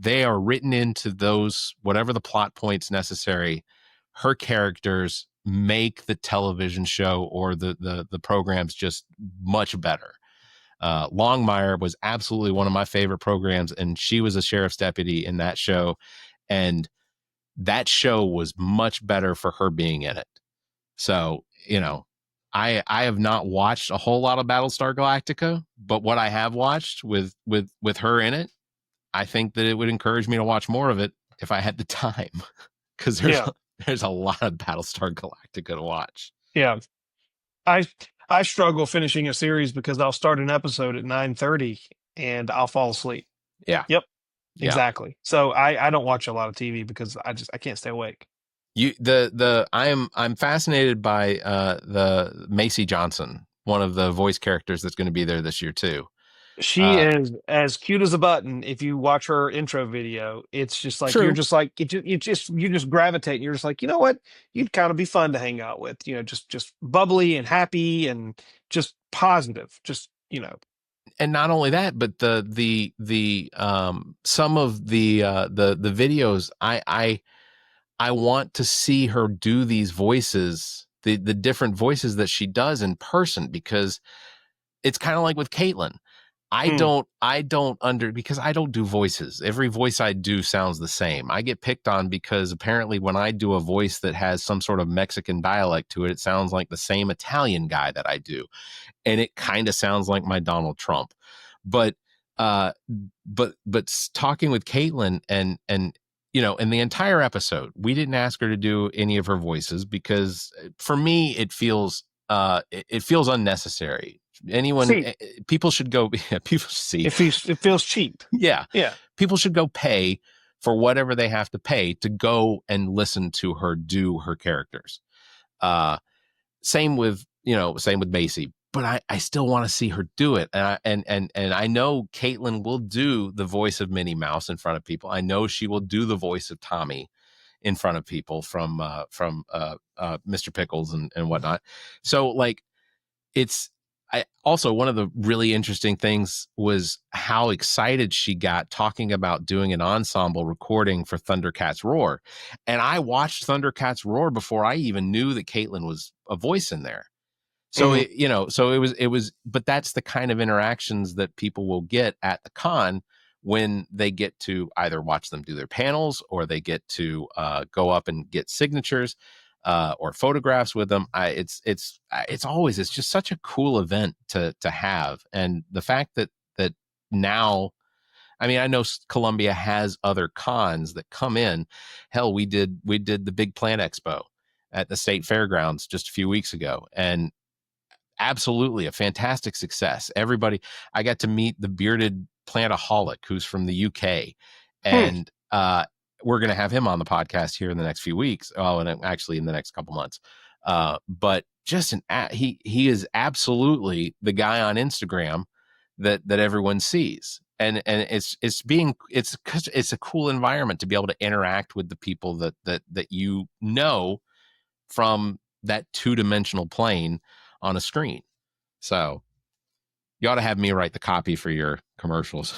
they are written into those, whatever the plot points necessary. Her characters make the television show or the programs just much better. Longmire was absolutely one of my favorite programs, and she was a sheriff's deputy in that show, and that show was much better for her being in it. So, I have not watched a whole lot of Battlestar Galactica, but what I have watched with her in it, I think that it would encourage me to watch more of it if I had the time, because there's a lot of Battlestar Galactica to watch. Yeah, I struggle finishing a series because I'll start an episode at 9:30 and I'll fall asleep. Yeah. Yep. Exactly. So I don't watch a lot of TV because I can't stay awake. I'm fascinated by the Macy Johnson, one of the voice characters that's going to be there this year too. She is as cute as a button. If you watch her intro video, it's just like, you're just like, you just gravitate. And you're just like, you know what? You'd kind of be fun to hang out with, just bubbly and happy and just positive, And not only that, but the some of the videos, I want to see her do these voices, the different voices that she does in person, because it's kind of like with Caitlin. Because I don't do voices. Every voice I do sounds the same. I get picked on because apparently when I do a voice that has some sort of Mexican dialect to it, it sounds like the same Italian guy that I do. And it kind of sounds like my Donald Trump. But talking with Caitlin and in the entire episode, we didn't ask her to do any of her voices because for me, it feels unnecessary. People should go. People see. It feels cheap. Yeah. People should go pay for whatever they have to pay to go and listen to her do her characters. Same with Macy, but I still want to see her do it. And I know Caitlin will do the voice of Minnie Mouse in front of people. I know she will do the voice of Tommy in front of people from Mr. Pickles and whatnot. So like also one of the really interesting things was how excited she got talking about doing an ensemble recording for Thundercats Roar. And I watched Thundercats Roar before I even knew that Caitlin was a voice in there. So, it was, but that's the kind of interactions that people will get at the con when they get to either watch them do their panels or they get to go up and get signatures. or photographs with them. It's just such a cool event to have. And the fact that now, I mean, I know Columbia has other cons that come in. Hell, we did the Big Plant Expo at the State Fairgrounds just a few weeks ago, and absolutely a fantastic success. Everybody, I got to meet the bearded plantaholic who's from the UK, and we're going to have him on the podcast here in the next few weeks. Oh, and actually in the next couple months. But just he is absolutely the guy on Instagram that everyone sees. And it's a cool environment to be able to interact with the people that you know from that two-dimensional plane on a screen. So you ought to have me write the copy for your commercials.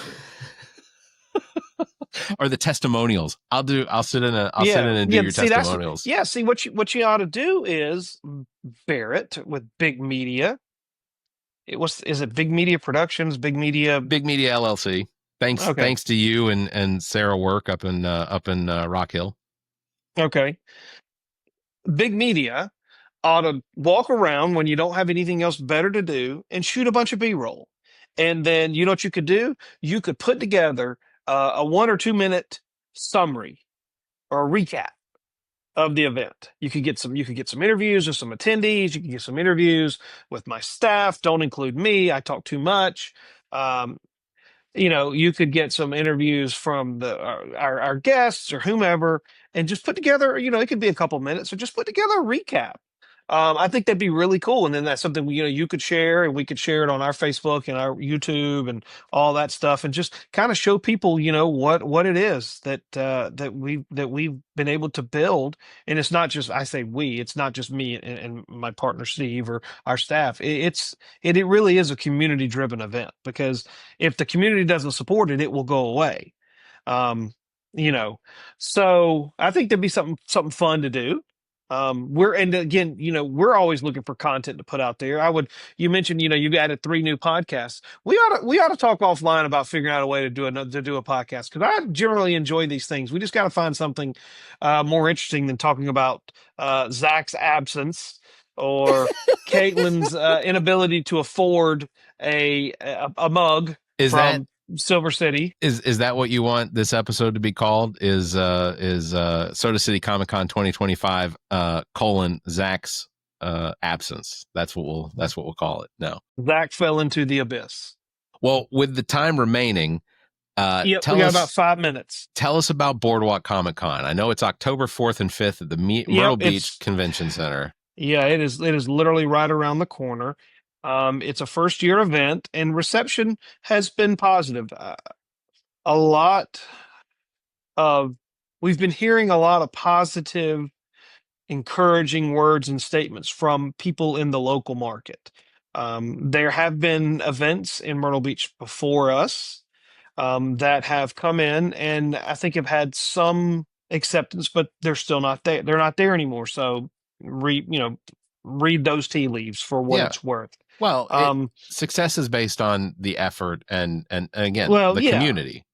Or the testimonials. I'll sit in and do your testimonials. See what you ought to do is Barrett with Big Media. Is it Big Media Productions? Big Media LLC. Thanks to you and Sarah Work up in Rock Hill. Okay. Big Media ought to walk around when you don't have anything else better to do and shoot a bunch of B-roll. And then you know what you could do? You could put together a 1 or 2 minute summary or a recap of the event. You could get some interviews with some attendees. You can get some interviews with my staff. Don't include me. I talk too much. You could get some interviews from our guests or whomever, and just put together, it could be a couple minutes, or just put together a recap. I think that'd be really cool. And then that's something, you could share, and we could share it on our Facebook and our YouTube and all that stuff, and just kind of show people, what it is that we've been able to build. And it's not just, I say it's not just me and my partner, Steve, or our staff. It really is a community driven event, because if the community doesn't support it, it will go away. So I think there'd be something fun to do. We're always looking for content to put out there. You mentioned, you added 3 new podcasts. We ought to talk offline about figuring out a way to do a podcast, because I generally enjoy these things. We just got to find something more interesting than talking about Zach's absence or Caitlin's inability to afford a mug from Silver City. Is that what you want this episode to be called? Is Soda City Comic Con 2025 Zach's absence? That's what we'll call it. No, Zach fell into the abyss. Well, with the time remaining, we got about 5 minutes. Tell us about Boardwalk Comic Con. I know it's October 4th and 5th at the Myrtle Beach Convention Center. Yeah, it is literally right around the corner. It's a first-year event, and reception has been positive. We've been hearing a lot of positive, encouraging words and statements from people in the local market. There have been events in Myrtle Beach before us that have come in, and I think have had some acceptance, but they're still not there. They're not there anymore. So read those tea leaves for what it's worth. Well, success is based on the effort and again, the community.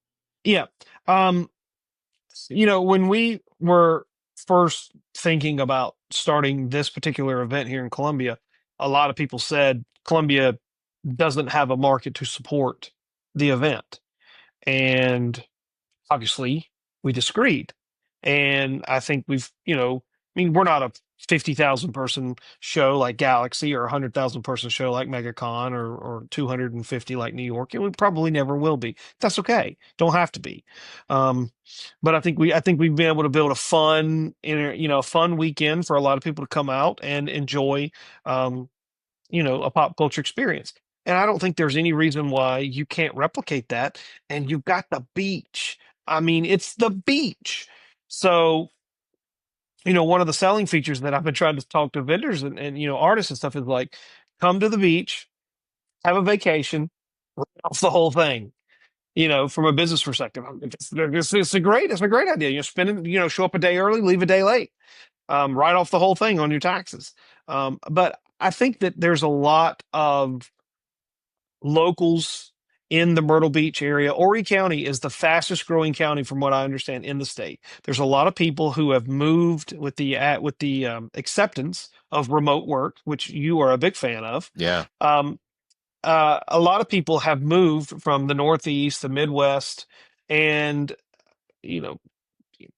Yeah. When we were first thinking about starting this particular event here in Columbia, a lot of people said Columbia doesn't have a market to support the event. And obviously we disagreed. And I think we're not a 50,000 person show like Galaxy, or 100,000 person show like MegaCon, or 250 like New York. And we probably never will be. That's okay. Don't have to be. But I think we've been able to build a fun weekend for a lot of people to come out and enjoy, a pop culture experience. And I don't think there's any reason why you can't replicate that. And you've got the beach. I mean, it's the beach. So, one of the selling features that I've been trying to talk to vendors and artists and stuff is like, come to the beach, have a vacation, write off the whole thing. From a business perspective, it's a great idea. Show up a day early, leave a day late, write off the whole thing on your taxes. But I think that there's a lot of locals in the Myrtle Beach area. Horry County is the fastest growing county, from what I understand, in the state. There's a lot of people who have moved with the acceptance of remote work, which you are a big fan of. Yeah. A lot of people have moved from the Northeast, the Midwest, and you know,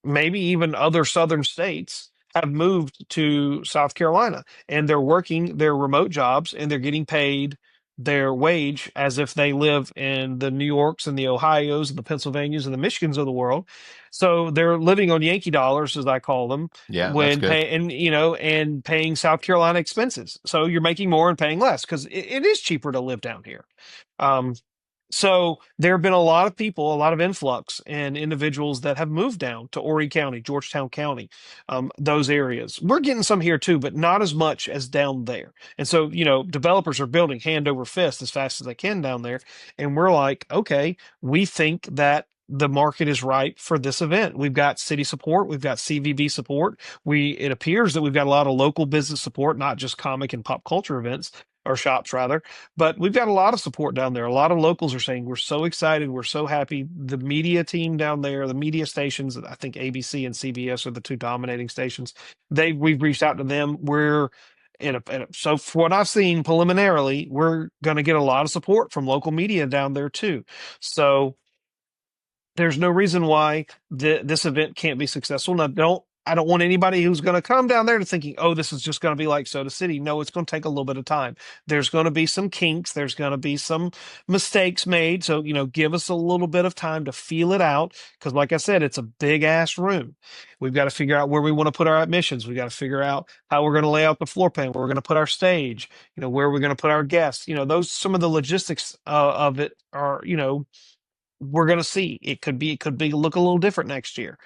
maybe even other southern states have moved to South Carolina, and they're working their remote jobs, and they're getting paid their wage as if they live in the New Yorks and the Ohios and the Pennsylvanias and the Michigans of the world. So they're living on Yankee dollars, as I call them, Yeah, that's when good. and paying South Carolina expenses. So you're making more and paying less because it is cheaper to live down here. Um, so there have been a lot of people, a lot of influx and individuals that have moved down to Horry County, Georgetown County, those areas. We're getting some here too, but not as much as down there. And so, developers are building hand over fist as fast as they can down there. And we're like, okay, we think that the market is ripe for this event. We've got city support. We've got CVB support. It appears that we've got a lot of local business support, not just comic and pop culture events or shops rather, but we've got a lot of support down there. A lot of locals are saying, we're so excited. We're so happy. The media team down there, the media stations, I think ABC and CBS are the two dominating stations. We've reached out to them. So for what I've seen preliminarily, we're going to get a lot of support from local media down there too. So there's no reason why this event can't be successful. Now, I don't want anybody who's going to come down there to thinking, oh, this is just going to be like Soda City. No, it's going to take a little bit of time. There's going to be some kinks. There's going to be some mistakes made. So, give us a little bit of time to feel it out. Because like I said, it's a big ass room. We've got to figure out where we want to put our admissions. We've got to figure out how we're going to lay out the floor plan, where we're going to put our stage, where we're going to put our guests. Some of the logistics of it are, we're going to see. It could look a little different next year.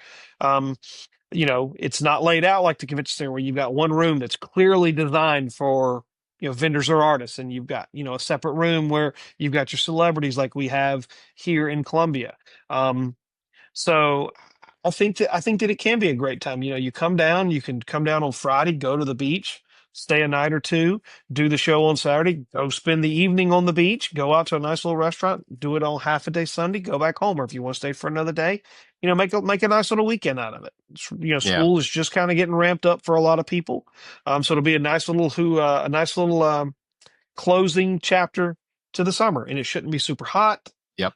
It's not laid out like the convention center where you've got one room that's clearly designed for, vendors or artists. And you've got, a separate room where you've got your celebrities like we have here in Columbia. So I think that it can be a great time. You can come down on Friday, go to the beach, stay a night or two, do the show on Saturday, go spend the evening on the beach, go out to a nice little restaurant, do it on half a day Sunday, go back home. Or if you want to stay for another day, make a nice little weekend out of it. School is just kind of getting ramped up for a lot of people. So it'll be a nice little closing chapter to the summer, and it shouldn't be super hot. Yep.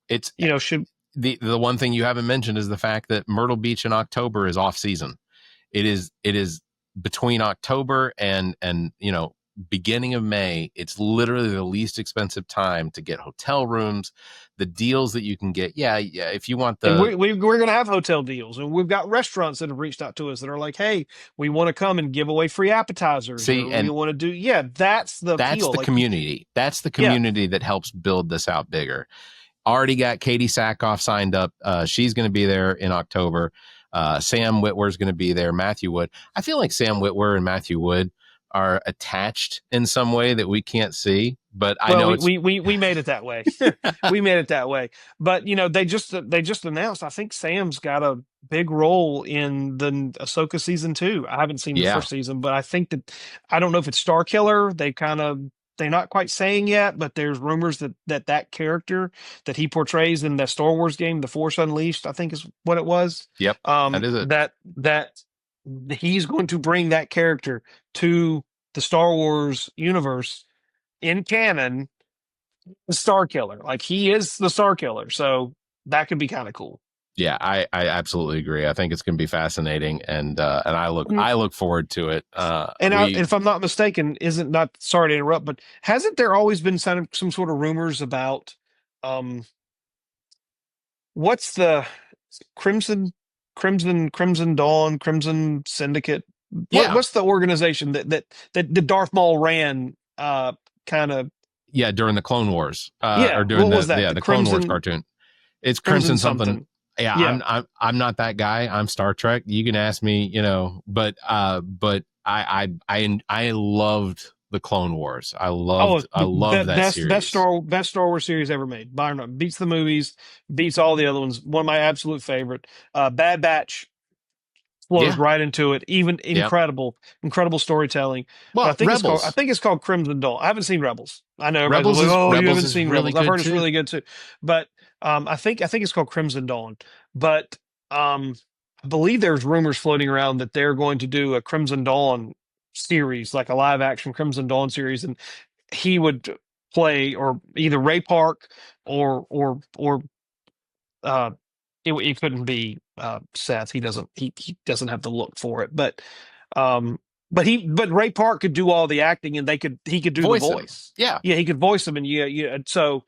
It's, should. The one thing you haven't mentioned is the fact that Myrtle Beach in October is off season. It is between October and beginning of May. It's literally the least expensive time to get hotel rooms. The deals that you can get, if you want we're going to have hotel deals, and we've got restaurants that have reached out to us that are like, hey, we want to come and give away free appetizers. And we want to do, that's the community. That's the community that helps build this out bigger. Already got Katie Sackhoff signed up. She's going to be there in October. Sam Witwer's going to be there. Matthew Wood. I feel like Sam Witwer and Matthew Wood are attached in some way that we can't see, but I know we made it that way. We made it that way. But they just announced, I think Sam's got a big role in the Ahsoka season 2. I haven't seen the first season, but I think I don't know if it's Star Killer. They're not quite saying yet, but there's rumors that character that he portrays in the Star Wars game, The Force Unleashed, I think is what it was. Yep. That is it. That he's going to bring that character to the Star Wars universe in canon, the Star Killer. Like, he is the Star Killer. So that could be kind of cool. Yeah, I absolutely agree. I think it's going to be fascinating, and I look forward to it. If I'm not mistaken, sorry to interrupt, but hasn't there always been some sort of rumors about what's the Crimson Dawn, Crimson Syndicate? What's the organization that the Darth Maul ran kind of? Yeah, during the Clone Wars. Or during the Clone Wars cartoon. It's Crimson something. Yeah. I'm not that guy. I'm Star Trek. You can ask me, but I loved the Clone Wars. I loved that series. Best Star Wars series ever made. Byron beats the movies, beats all the other ones. One of my absolute favorite. Bad Batch flows right into it. Even incredible storytelling. Well, but Rebels. I think it's called Crimson Dawn. I haven't seen Rebels. I know Rebels everybody's like, "Oh, you haven't is seen really Rebels." I've heard good it's too. really good too. But I think it's called Crimson Dawn. But I believe there's rumors floating around that they're going to do a Crimson Dawn series, like a live action Crimson Dawn series, and he would play or either Ray Park or uh, it couldn't be Seth. He doesn't have the look for it. But Ray Park could do all the acting, and he could do the voice. Yeah, he could voice him, and So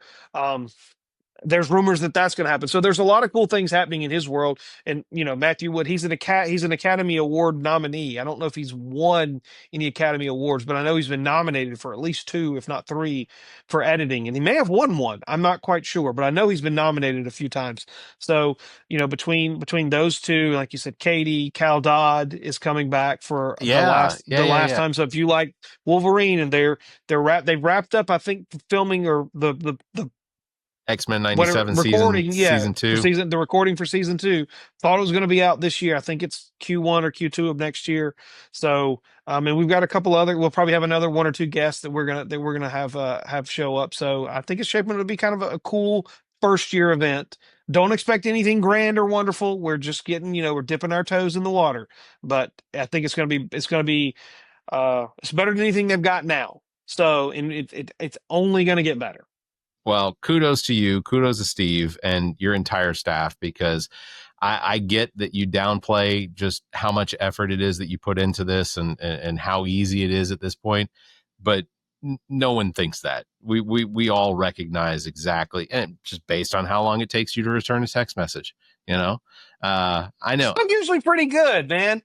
there's rumors that that's going to happen. So there's a lot of cool things happening in his world. And Matthew Wood, he's an Academy Award nominee. I don't know if he's won any Academy Awards, but I know he's been nominated for at least 2, if not 3, for editing. And he may have won one. I'm not quite sure, but I know he's been nominated a few times. So between those two, like you said, Cal Dodd is coming back for the last time. So if you like Wolverine, and they've wrapped up, I think, filming or the X-Men 97 season 2. The recording for season 2. Thought it was going to be out this year. I think it's Q1 or Q2 of next year. So, and we've got a couple other. We'll probably have another 1 or 2 guests that we're gonna have show up. So I think it's shaping up to be kind of a cool first year event. Don't expect anything grand or wonderful. We're just getting, we're dipping our toes in the water. But I think it's gonna be it's better than anything they've got now. So, and it's only gonna get better. Well, kudos to you, kudos to Steve and your entire staff, because I get that you downplay just how much effort it is that you put into this and how easy it is at this point. But no one thinks that. We all recognize exactly, and just based on how long it takes you to return a text message. I know. I'm usually pretty good, man.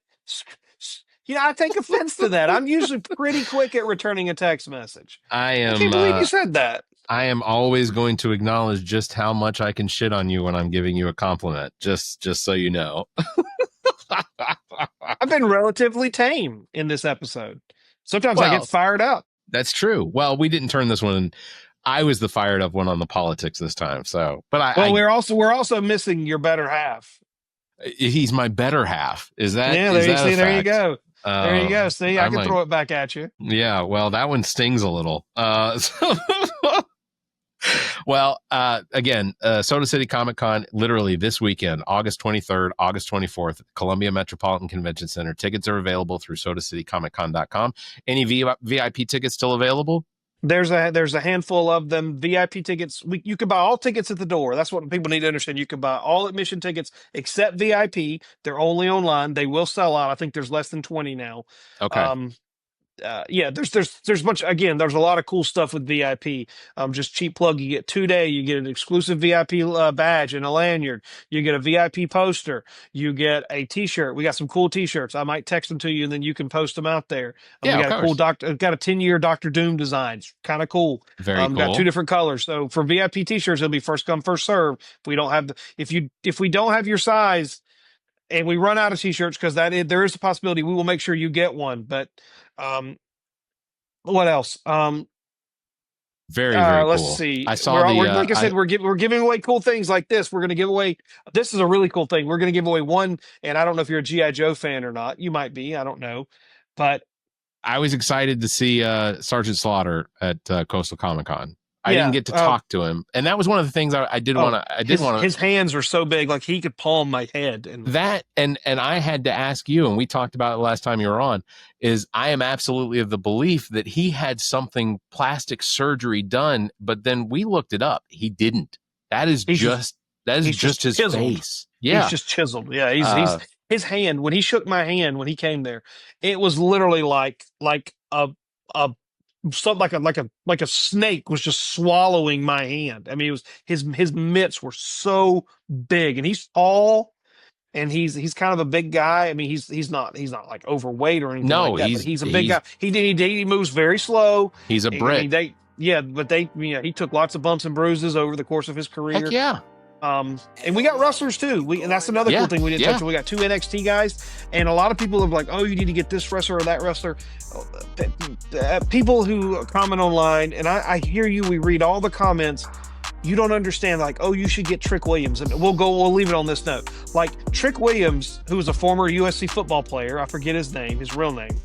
I take offense to that. I'm usually pretty quick at returning a text message. I can't believe you said that. I am always going to acknowledge just how much I can shit on you when I'm giving you a compliment, just so you know. I've been relatively tame in this episode. Sometimes I get fired up. That's true. Well, we didn't turn this one. I was the fired up one on the politics this time. So, but we're also missing your better half. He's my better half. Is that? Yeah, there you go. There you go. See, I can throw it back at you. Yeah, well, that one stings a little. Well, again, Soda City Comic Con, literally this weekend, August 23rd, August 24th, Columbia Metropolitan Convention Center. Tickets are available through sodacitycomiccon.com. Any VIP tickets still available? There's a handful of them. VIP tickets, you can buy all tickets at the door. That's what people need to understand. You can buy all admission tickets except VIP. They're only online. They will sell out. I think there's less than 20 now. Okay. There's much, again, there's a lot of cool stuff with VIP. Just cheap plug, you get 2-day, you get an exclusive VIP badge and a lanyard, you get a VIP poster, you get a t-shirt. We got some cool t-shirts. I might text them to you and then you can post them out there. We got a cool got a 10-year Dr. Doom design. It's kind of cool. Very cool. Got 2 different colors. So for VIP t-shirts, it'll be first come, first serve. If we don't have if we don't have your size and we run out of t-shirts, because there is a possibility we will make sure you get one. But what else? Very cool. Let's see. I saw like I said, we're giving away cool things like this. We're going to give away. This is a really cool thing. We're going to give away one, and I don't know if you're a G.I. Joe fan or not. You might be. I don't know, but I was excited to see Sergeant Slaughter at Coastal Comic Con. I didn't get to talk to him, and that was one of the things I did want to. His hands are so big, like he could palm my head. And I had to ask you, and we talked about it last time you were on. Is I am absolutely of the belief that he had something plastic surgery done, but then we looked it up. He didn't. He's just his chiseled. Face. Yeah, he's just chiseled. Yeah, he's his hand when he shook my hand when he came there. It was literally like something like a snake was just swallowing my hand. I mean, it was his mitts were so big, and he's tall, and he's kind of a big guy. I mean, he's not like overweight or anything. No, like that, but he's a big guy. He moves very slow. He's a brick. He took lots of bumps and bruises over the course of his career. Heck yeah. And we got wrestlers too. And that's another cool thing we didn't touch on. We got 2 NXT guys, and a lot of people are like, "Oh, you need to get this wrestler or that wrestler." People who comment online, and I hear you. We read all the comments. you don't understand, like, oh, you should get Trick Williams. And we'll leave it on this note. Like, Trick Williams, who was a former USC football player, I forget his real name.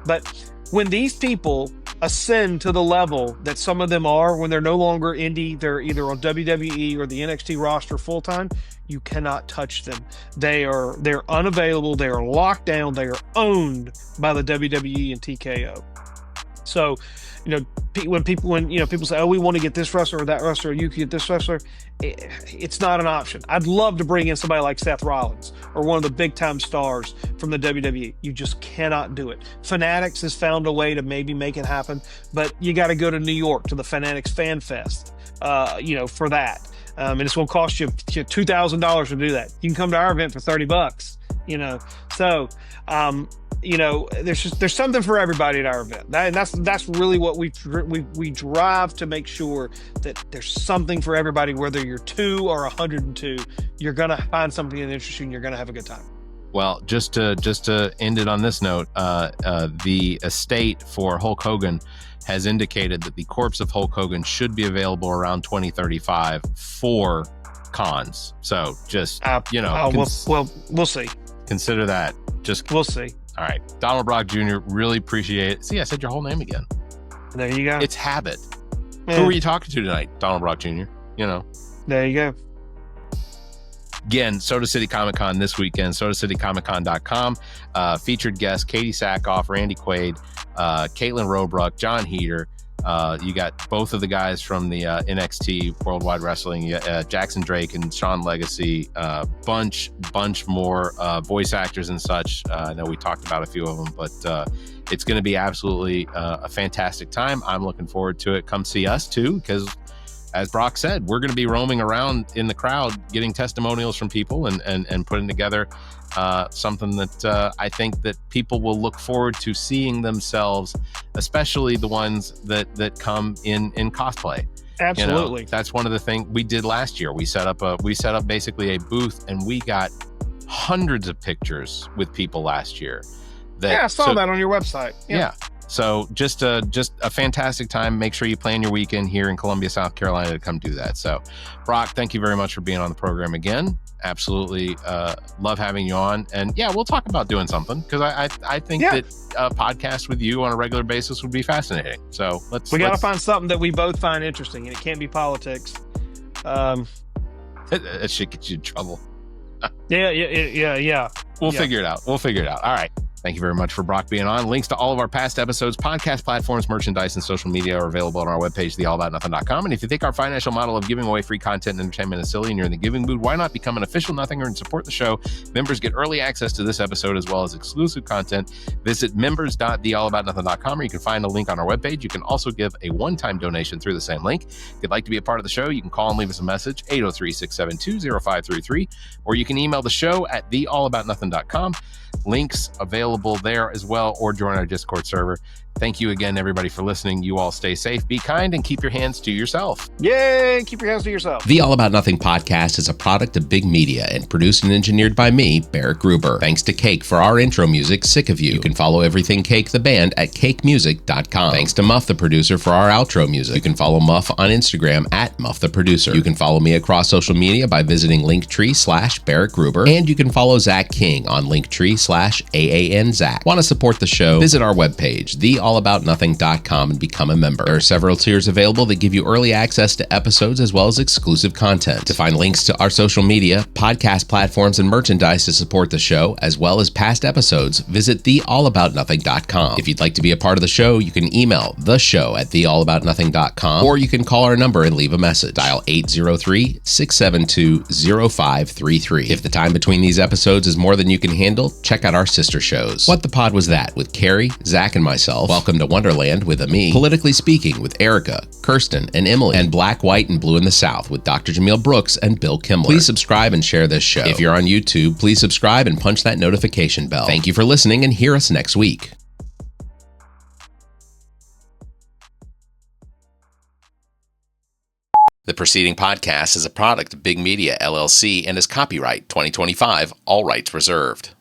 But when these people ascend to the level that some of them are, when they're no longer indie, they're either on WWE or the NXT roster full time, you cannot touch them. They're unavailable. They are locked down. They are owned by the WWE and TKO. So, when people say, oh, we want to get this wrestler or that wrestler, or you can get this wrestler, it's not an option. I'd love to bring in somebody like Seth Rollins or one of the big time stars from the WWE. You just cannot do it. Fanatics has found a way to maybe make it happen, but you got to go to New York to the Fanatics Fan Fest, for that. And it's going to cost you $2,000 to do that. You can come to our event for $30, So, there's something for everybody at our event. That's really what we drive to make sure that there's something for everybody, whether you're 2 or 102, you're going to find something that interests you and you're going to have a good time. Well, just to end it on this note, the estate for Hulk Hogan has indicated that the corpse of Hulk Hogan should be available around 2035 for cons. So just, we'll see. Consider that. We'll see. All right. Donald Brock Jr., really appreciate it. See, I said your whole name again. There you go. It's habit. Yeah. Who were you talking to tonight? Donald Brock Jr., There you go. Again, Soda City Comic Con this weekend, sodacitycomiccon.com. Featured guests, Katie Sackhoff, Randy Quaid, Caitlin Robruck, John Heater. You got both of the guys from the NXT Worldwide Wrestling, Jackson Drake and Sean Legacy, bunch more voice actors and such. I know we talked about a few of them, but it's going to be absolutely a fantastic time. I'm looking forward to it. Come see us too, because as Brock said, we're going to be roaming around in the crowd, getting testimonials from people and putting together something that I think that people will look forward to seeing themselves, especially the ones that come in cosplay. Absolutely. That's one of the things we did last year. We set up basically a booth, and we got hundreds of pictures with people last year. I saw that on your website. Yeah. So just a fantastic time. Make sure you plan your weekend here in Columbia, South Carolina to come do that. So, Brock, thank you very much for being on the program again. Absolutely love having you on. And yeah, we'll talk about doing something, because I think that a podcast with you on a regular basis would be fascinating. So we got to find something that we both find interesting, and it can't be politics. That should get you in trouble. Yeah. We'll figure it out. All right. Thank you very much for Brock being on. Links to all of our past episodes, podcast platforms, merchandise, and social media are available on our webpage, theallaboutnothing.com. And if you think our financial model of giving away free content and entertainment is silly and you're in the giving mood, why not become an official Nothinger and support the show? Members get early access to this episode as well as exclusive content. Visit members.theallaboutnothing.com, or you can find a link on our webpage. You can also give a one-time donation through the same link. If you'd like to be a part of the show, you can call and leave us a message, 803-672-0533, or you can email the show at theallaboutnothing.com. Links available there as well, or join our Discord server. Thank you again, everybody, for listening. You all stay safe, be kind, and keep your hands to yourself. Yay! Keep your hands to yourself. The All About Nothing podcast is a product of Big Media and produced and engineered by me, Barrett Gruber. Thanks to Cake for our intro music, Sick of You. You can follow Everything Cake the band at cakemusic.com. Thanks to Muff the producer for our outro music. You can follow Muff on Instagram at Muff the producer. You can follow me across social media by visiting Linktree/Barrett Gruber, and you can follow Zach King on Linktree/AAN Zach. Want to support the show? Visit our webpage, theallaboutnothing.com, and become a member. There are several tiers available that give you early access to episodes as well as exclusive content. To find links to our social media, podcast platforms, and merchandise to support the show, as well as past episodes, visit theallaboutnothing.com. If you'd like to be a part of the show, you can email the show at theallaboutnothing.com, or you can call our number and leave a message. Dial 803-672-0533. If the time between these episodes is more than you can handle, check out our sister shows. What the Pod Was That with Carrie, Zach, and myself. Welcome to Wonderland with Ami. Politically Speaking with Erica, Kirsten, and Emily. And Black, White, and Blue in the South with Dr. Jameel Brooks and Bill Kimmler. Please subscribe and share this show. If you're on YouTube, please subscribe and punch that notification bell. Thank you for listening, and hear us next week. The preceding podcast is a product of Big Media, LLC, and is copyright 2025, all rights reserved.